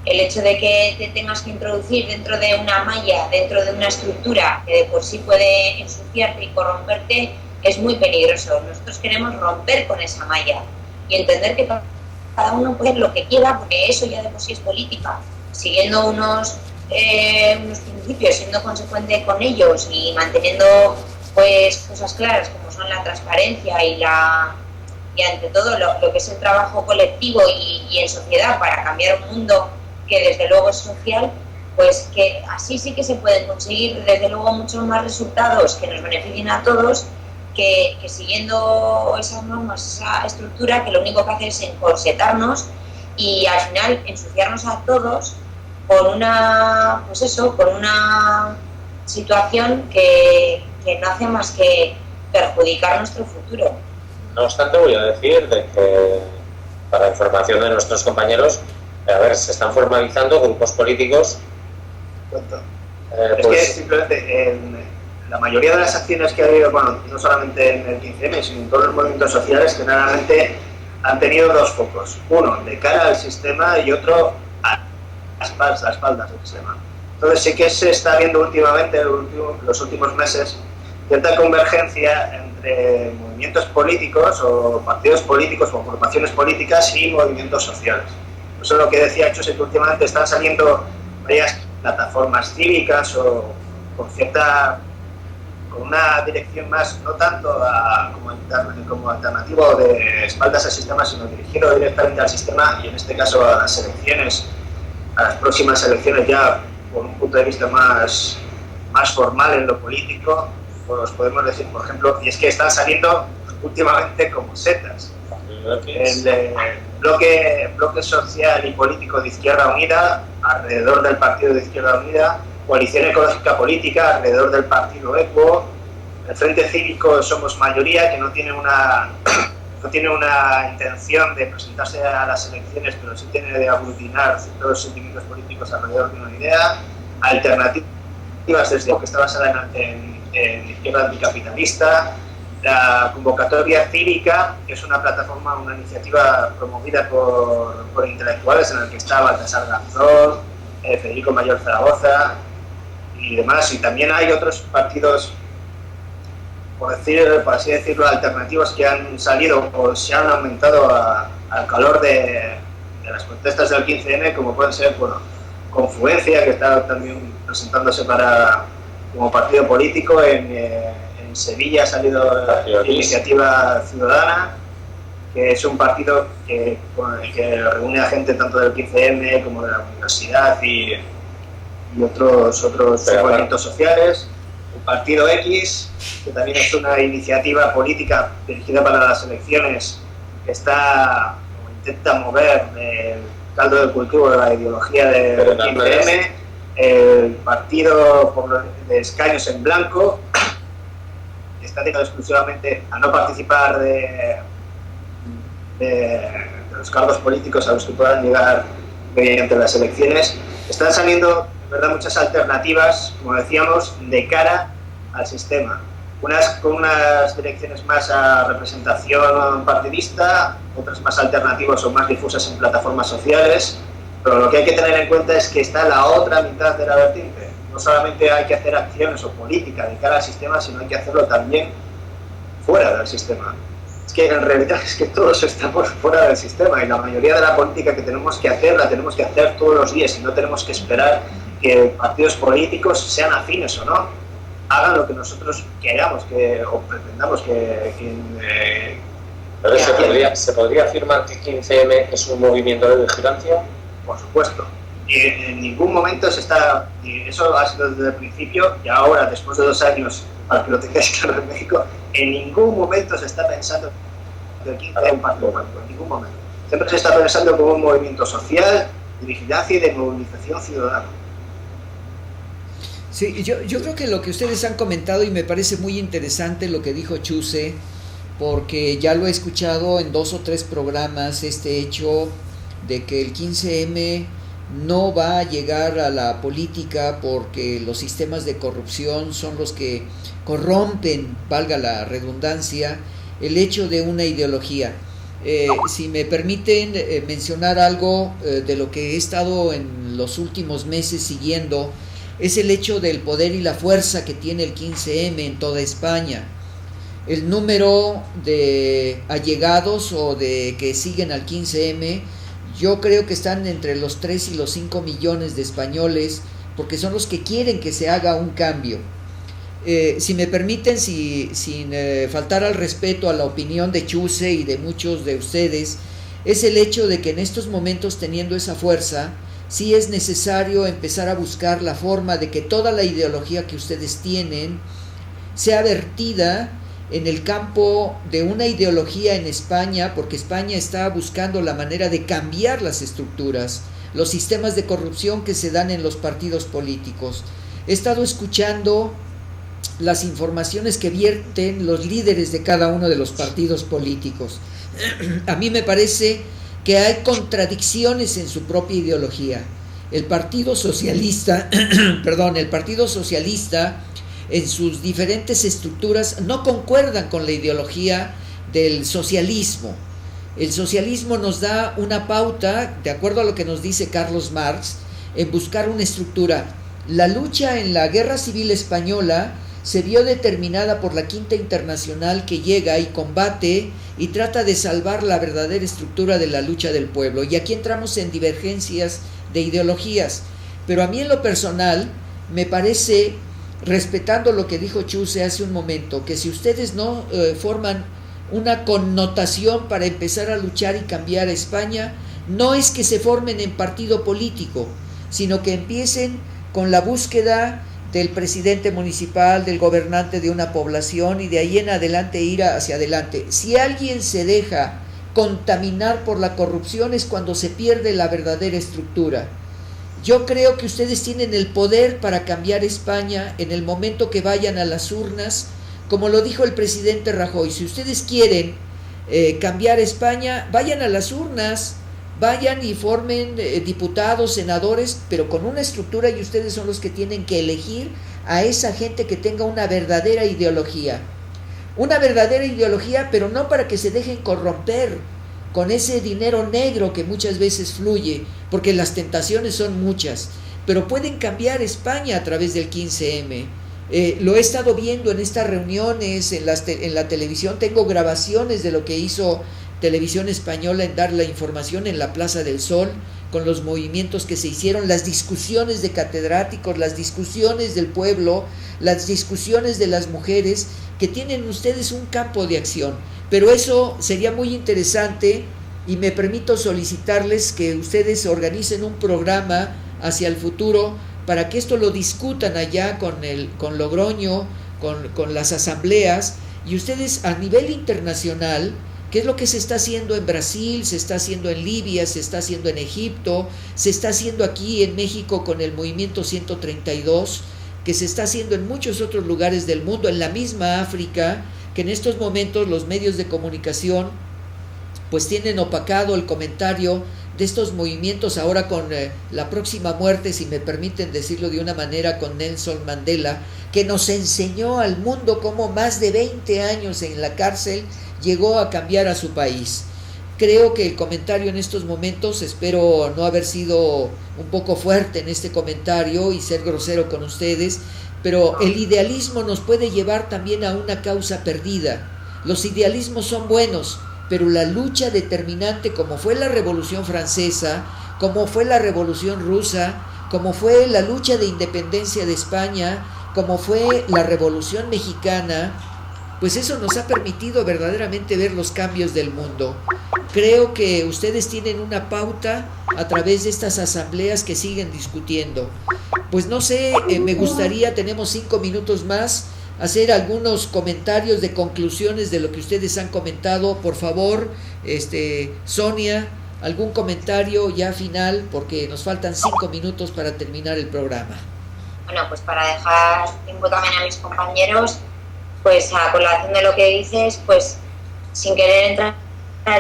el hecho de que te tengas que introducir dentro de una malla, dentro de una estructura que de por sí puede ensuciarte y corromperte, es muy peligroso. Nosotros queremos romper con esa malla y entender que cada uno puede hacer lo que quiera, porque eso ya de por sí es política, siguiendo unos principios, siendo consecuente con ellos y manteniendo pues cosas claras como son la transparencia y ante todo lo que es el trabajo colectivo y en sociedad para cambiar un mundo que desde luego es social, pues que así sí que se pueden conseguir desde luego muchos más resultados que nos beneficien a todos que siguiendo esas normas, esa estructura que lo único que hace es encorsetarnos y al final ensuciarnos a todos con una situación que no hace más que perjudicar nuestro futuro. No obstante, voy a decir de que, para información de nuestros compañeros, se están formalizando grupos políticos. Es que simplemente en la mayoría de las acciones que ha habido, bueno, no solamente en el 15M, sino en todos los movimientos sociales, generalmente han tenido dos focos. Uno de cara al sistema y otro a las espaldas del sistema. Entonces sí que se está viendo últimamente, los últimos meses, cierta convergencia entre movimientos políticos o partidos políticos o formaciones políticas y movimientos sociales. Eso es lo que decía Chus, que últimamente están saliendo varias plataformas cívicas o con una dirección más, no tanto como alternativo de espaldas al sistema, sino dirigido directamente al sistema y en este caso a las elecciones, a las próximas elecciones ya por un punto de vista más formal en lo político. Pues podemos decir, por ejemplo, y es que están saliendo últimamente como setas. El bloque social y político de Izquierda Unida alrededor del Partido de Izquierda Unida, Coalición Ecológica Política alrededor del Partido ECO, el Frente Cívico Somos Mayoría, que no tiene una intención de presentarse a las elecciones, pero sí tiene de aglutinar todos los sentimientos políticos alrededor de una idea, Alternativas desde que está basada en izquierda anticapitalista, la Convocatoria Cívica, que es una plataforma, una iniciativa promovida por intelectuales en la que está Baltasar Garzón, Federico Mayor Zaragoza y demás, y también hay otros partidos por así decirlo, alternativas que han salido o se han aumentado al calor de las protestas del 15M, como pueden ser, bueno, Confluencia, que está también presentándose como partido político. En Sevilla ha salido Iniciativa Ciudadana, que es un partido que reúne a gente tanto del 15M como de la universidad y otros movimientos sociales. El Partido X, que también es una iniciativa política dirigida para las elecciones, que intenta mover el caldo de cultivo de la ideología del 15M. El Partido de Escaños en Blanco, que está dedicado exclusivamente a no participar de los cargos políticos a los que puedan llegar mediante las elecciones. Están saliendo, en verdad, muchas alternativas, como decíamos, de cara al sistema. Unas con unas direcciones más a representación partidista, otras más alternativas o más difusas en plataformas sociales, pero lo que hay que tener en cuenta es que está la otra mitad de la vertiente. No solamente hay que hacer acciones o política de cara al sistema, sino hay que hacerlo también fuera del sistema. Es que en realidad es que todos estamos fuera del sistema y la mayoría de la política que tenemos que hacer la tenemos que hacer todos los días y no tenemos que esperar que partidos políticos, sean afines o no, hagan lo que nosotros queramos o pretendamos Pero ¿se podría afirmar que 15M es un movimiento de vigilancia? Por supuesto. Y en ningún momento y eso ha sido desde el principio, y ahora, después de 2 años, para que lo tengáis claro en México, en ningún momento se está pensando que el 15 es un partido político, en ningún momento. Siempre se está pensando como un movimiento social, de vigilancia y de movilización ciudadana. Sí, yo creo que lo que ustedes han comentado, y me parece muy interesante lo que dijo Chuse, porque ya lo he escuchado en 2 o 3 programas, este hecho de que el 15M no va a llegar a la política porque los sistemas de corrupción son los que corrompen, valga la redundancia, el hecho de una ideología. Si me permiten mencionar algo de lo que he estado en los últimos meses siguiendo, es el hecho del poder y la fuerza que tiene el 15M en toda España. El número de allegados o de que siguen al 15M, yo creo que están entre los 3 y los 5 millones de españoles, porque son los que quieren que se haga un cambio. Si me permiten, sin faltar al respeto a la opinión de Chuse y de muchos de ustedes, es el hecho de que en estos momentos, teniendo esa fuerza, sí es necesario empezar a buscar la forma de que toda la ideología que ustedes tienen sea vertida en el campo de una ideología en España, porque España está buscando la manera de cambiar las estructuras, los sistemas de corrupción que se dan en los partidos políticos. He estado escuchando las informaciones que vierten los líderes de cada uno de los partidos políticos. A mí me parece que hay contradicciones en su propia ideología. El Partido Socialista, el Partido Socialista en sus diferentes estructuras no concuerdan con la ideología del socialismo. El socialismo nos da una pauta, de acuerdo a lo que nos dice Carlos Marx, en buscar una estructura. La lucha en la Guerra Civil Española se vio determinada por la Quinta Internacional, que llega y combate y trata de salvar la verdadera estructura de la lucha del pueblo. Y aquí entramos en divergencias de ideologías. Pero a mí en lo personal me parece, respetando lo que dijo Chuse hace un momento, que si ustedes no forman una connotación para empezar a luchar y cambiar a España, no es que se formen en partido político, sino que empiecen con la búsqueda del presidente municipal, del gobernante de una población, y de ahí en adelante ir hacia adelante. Si alguien se deja contaminar por la corrupción es cuando se pierde la verdadera estructura. Yo creo que ustedes tienen el poder para cambiar España en el momento que vayan a las urnas, como lo dijo el presidente Rajoy. Si ustedes quieren cambiar España, vayan a las urnas, vayan y formen diputados, senadores, pero con una estructura, y ustedes son los que tienen que elegir a esa gente que tenga una verdadera ideología. Una verdadera ideología, pero no para que se dejen corromper con ese dinero negro que muchas veces fluye, porque las tentaciones son muchas, pero pueden cambiar España a través del 15M. Lo he estado viendo en estas reuniones, en la televisión. Tengo grabaciones de lo que hizo Televisión Española en dar la información en la Plaza del Sol, con los movimientos que se hicieron, las discusiones de catedráticos, las discusiones del pueblo, las discusiones de las mujeres, que tienen ustedes un campo de acción. Pero eso sería muy interesante, y me permito solicitarles que ustedes organicen un programa hacia el futuro para que esto lo discutan allá con Logroño, con las asambleas, y ustedes a nivel internacional, qué es lo que se está haciendo en Brasil, se está haciendo en Libia, se está haciendo en Egipto, se está haciendo aquí en México con el movimiento 132, que se está haciendo en muchos otros lugares del mundo, en la misma África, que en estos momentos los medios de comunicación pues tienen opacado el comentario de estos movimientos, ahora con la próxima muerte, si me permiten decirlo de una manera, con Nelson Mandela, que nos enseñó al mundo cómo más de 20 años en la cárcel llegó a cambiar a su país. Creo que el comentario en estos momentos, espero no haber sido un poco fuerte en este comentario y ser grosero con ustedes, pero el idealismo nos puede llevar también a una causa perdida. Los idealismos son buenos, pero la lucha determinante, como fue la Revolución Francesa, como fue la Revolución Rusa, como fue la lucha de independencia de España, como fue la Revolución Mexicana, pues eso nos ha permitido verdaderamente ver los cambios del mundo. Creo que ustedes tienen una pauta a través de estas asambleas que siguen discutiendo. Pues no sé, me gustaría, tenemos 5 minutos más, hacer algunos comentarios de conclusiones de lo que ustedes han comentado. Por favor, Sonia, algún comentario ya final, porque nos faltan 5 minutos para terminar el programa. Bueno, pues para dejar tiempo también a mis compañeros, pues a colación de lo que dices, pues sin querer entrar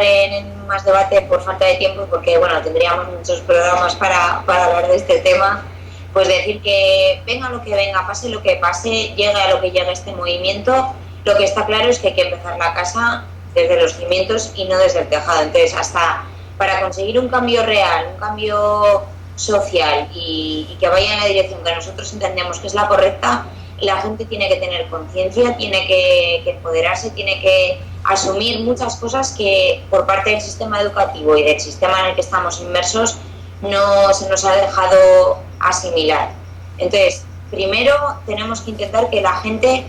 en más debate por falta de tiempo, porque bueno, tendríamos muchos programas para hablar de este tema, pues decir que venga lo que venga, pase lo que pase, llegue a lo que llegue este movimiento, lo que está claro es que hay que empezar la casa desde los cimientos y no desde el tejado. Entonces, hasta para conseguir un cambio real, un cambio social y que vaya en la dirección que nosotros entendemos que es la correcta, la gente tiene que tener conciencia, tiene que empoderarse, tiene que asumir muchas cosas que por parte del sistema educativo y del sistema en el que estamos inmersos no se nos ha dejado asimilar. Entonces, primero tenemos que intentar que la gente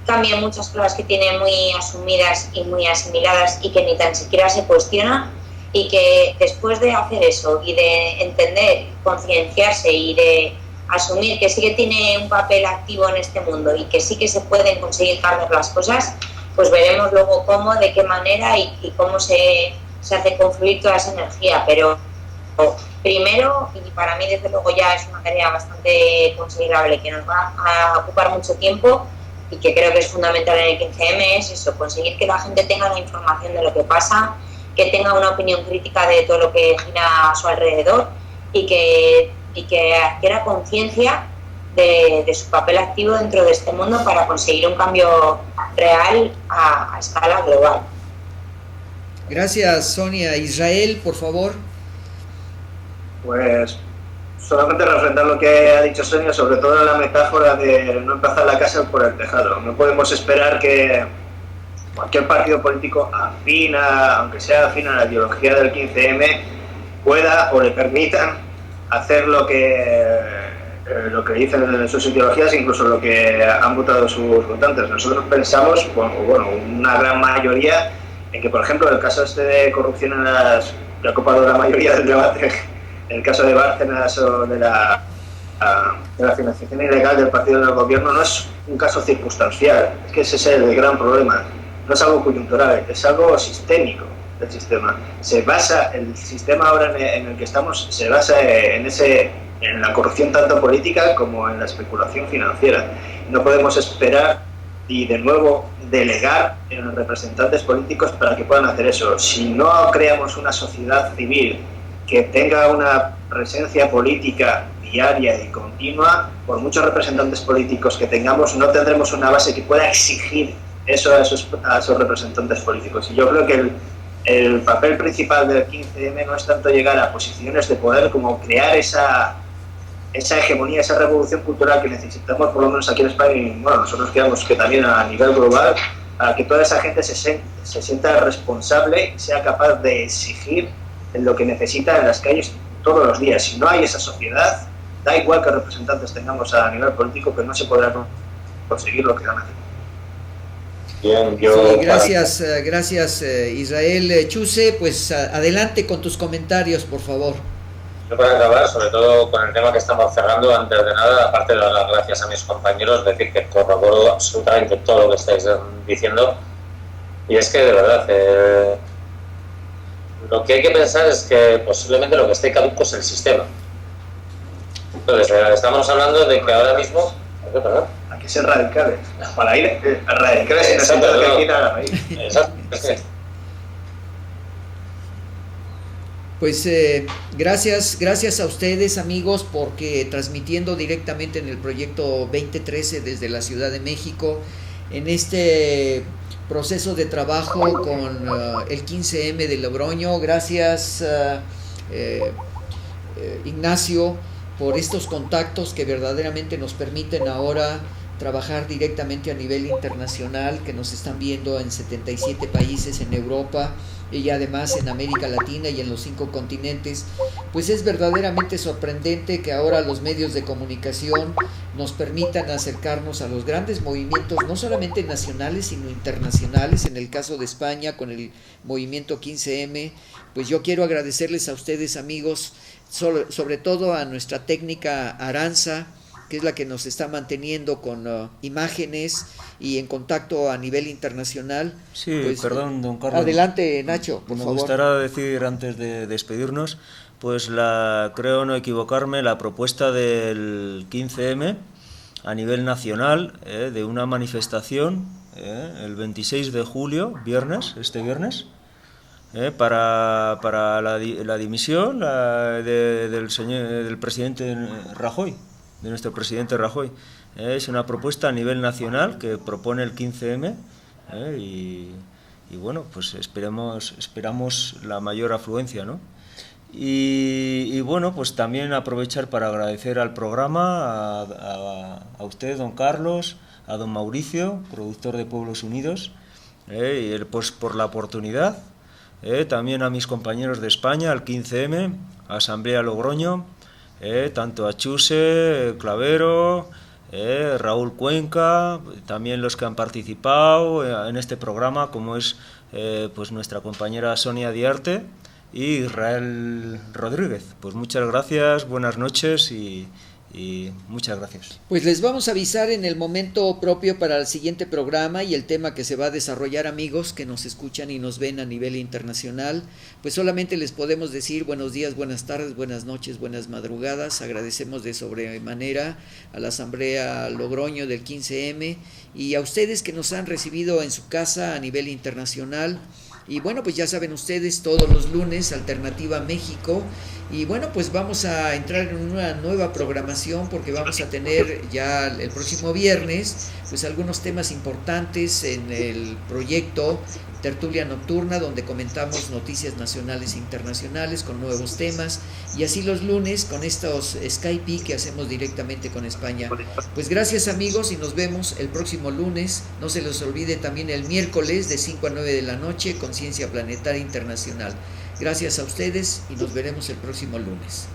cambie muchas cosas que tiene muy asumidas y muy asimiladas y que ni tan siquiera se cuestiona, y que después de hacer eso y de entender, concienciarse y de asumir que sí que tiene un papel activo en este mundo y que sí que se pueden conseguir cambiar las cosas, pues veremos luego cómo, de qué manera y cómo se hace confluir toda esa energía. Pero primero, y para mí desde luego ya es una tarea bastante considerable que nos va a ocupar mucho tiempo y que creo que es fundamental en el 15M, es eso, conseguir que la gente tenga la información de lo que pasa, que tenga una opinión crítica de todo lo que gira a su alrededor y que adquiera conciencia de su papel activo dentro de este mundo para conseguir un cambio real a escala global. Gracias, Sonia. Israel, por favor. Pues solamente refrendar lo que ha dicho Sonia, sobre todo en la metáfora de no empezar la casa por el tejado. No podemos esperar que cualquier partido político aunque sea afín a la ideología del 15M, pueda o le permitan hacer lo que dicen en sus ideologías, incluso lo que han votado sus votantes. Nosotros pensamos, bueno, una gran mayoría, en que, por ejemplo, el caso de corrupción que ha ocupado la mayoría del debate, el caso de Bárcenas o de la financiación ilegal del partido del gobierno, no es un caso circunstancial, es que ese es el gran problema. No es algo coyuntural, es algo sistémico del sistema. El sistema ahora en el que estamos se basa en la corrupción tanto política como en la especulación financiera. No podemos esperar y de nuevo delegar en los representantes políticos para que puedan hacer eso. Si no creamos una sociedad civil que tenga una presencia política diaria y continua, por muchos representantes políticos que tengamos, no tendremos una base que pueda exigir eso a esos representantes políticos. Y yo creo que el papel principal del 15M no es tanto llegar a posiciones de poder como crear esa esa hegemonía, esa revolución cultural que necesitamos, por lo menos aquí en España, y bueno, nosotros queremos que también a nivel global, a que toda esa gente se sienta responsable y sea capaz de exigir lo que necesita en las calles todos los días. Si no hay esa sociedad, da igual que representantes tengamos a nivel político, que no se podrá conseguir lo que van a hacer. Bien, sí, gracias Israel. Chuse, pues adelante con tus comentarios, por favor. Yo para acabar, sobre todo con el tema que estamos cerrando, antes de nada, aparte de dar las gracias a mis compañeros, decir que corroboro absolutamente todo lo que estáis diciendo, y es que de verdad lo que hay que pensar es que posiblemente lo que esté caduco es el sistema. Entonces, estamos hablando de que ahora mismo... ¿Perdón? Hay que ser radicales. Para ir radicales en el sentido de que quitan la raíz. Exacto. Pues gracias a ustedes, amigos, porque transmitiendo directamente en el proyecto 2013 desde la Ciudad de México, en este proceso de trabajo con el 15M de Logroño. Gracias Ignacio por estos contactos que verdaderamente nos permiten ahora trabajar directamente a nivel internacional, que nos están viendo en 77 países en Europa y además en América Latina y en los 5 continentes. Pues es verdaderamente sorprendente que ahora los medios de comunicación nos permitan acercarnos a los grandes movimientos, no solamente nacionales sino internacionales. En el caso de España con el movimiento 15M, pues yo quiero agradecerles a ustedes, amigos, sobre todo a nuestra técnica Aranza, que es la que nos está manteniendo con imágenes y en contacto a nivel internacional. Sí, pues, perdón, don Carlos. Adelante, Nacho, por favor. Me gustaría decir, antes de despedirnos, pues creo no equivocarme, la propuesta del 15M a nivel nacional, de una manifestación el 26 de julio, este viernes, para la dimisión del presidente Rajoy, de nuestro presidente Rajoy. Es una propuesta a nivel nacional que propone el 15M, y bueno, pues esperamos la mayor afluencia, ¿no? Y bueno, pues también aprovechar para agradecer al programa, a usted, don Carlos, a don Mauricio, productor de Pueblos Unidos, pues por la oportunidad. También a mis compañeros de España, al 15M, a Asamblea Logroño, tanto a Chuse, Clavero, Raúl Cuenca, también los que han participado en este programa, como es pues nuestra compañera Sonia Diarte y Israel Rodríguez. Pues muchas gracias, buenas noches y muchas gracias. Pues les vamos a avisar en el momento propio para el siguiente programa y el tema que se va a desarrollar, amigos que nos escuchan y nos ven a nivel internacional. Pues solamente les podemos decir buenos días, buenas tardes, buenas noches, buenas madrugadas. Agradecemos de sobremanera a la Asamblea Logroño del 15M y a ustedes que nos han recibido en su casa a nivel internacional. Y bueno, pues ya saben ustedes, todos los lunes, Alternativa México. Y bueno, pues vamos a entrar en una nueva programación porque vamos a tener ya el próximo viernes pues algunos temas importantes en el proyecto Tertulia Nocturna, donde comentamos noticias nacionales e internacionales con nuevos temas, y así los lunes con estos Skype que hacemos directamente con España. Pues gracias, amigos, y nos vemos el próximo lunes. No se les olvide también el miércoles de 5 a 9 de la noche, Conciencia Planetaria Internacional. Gracias a ustedes y nos veremos el próximo lunes.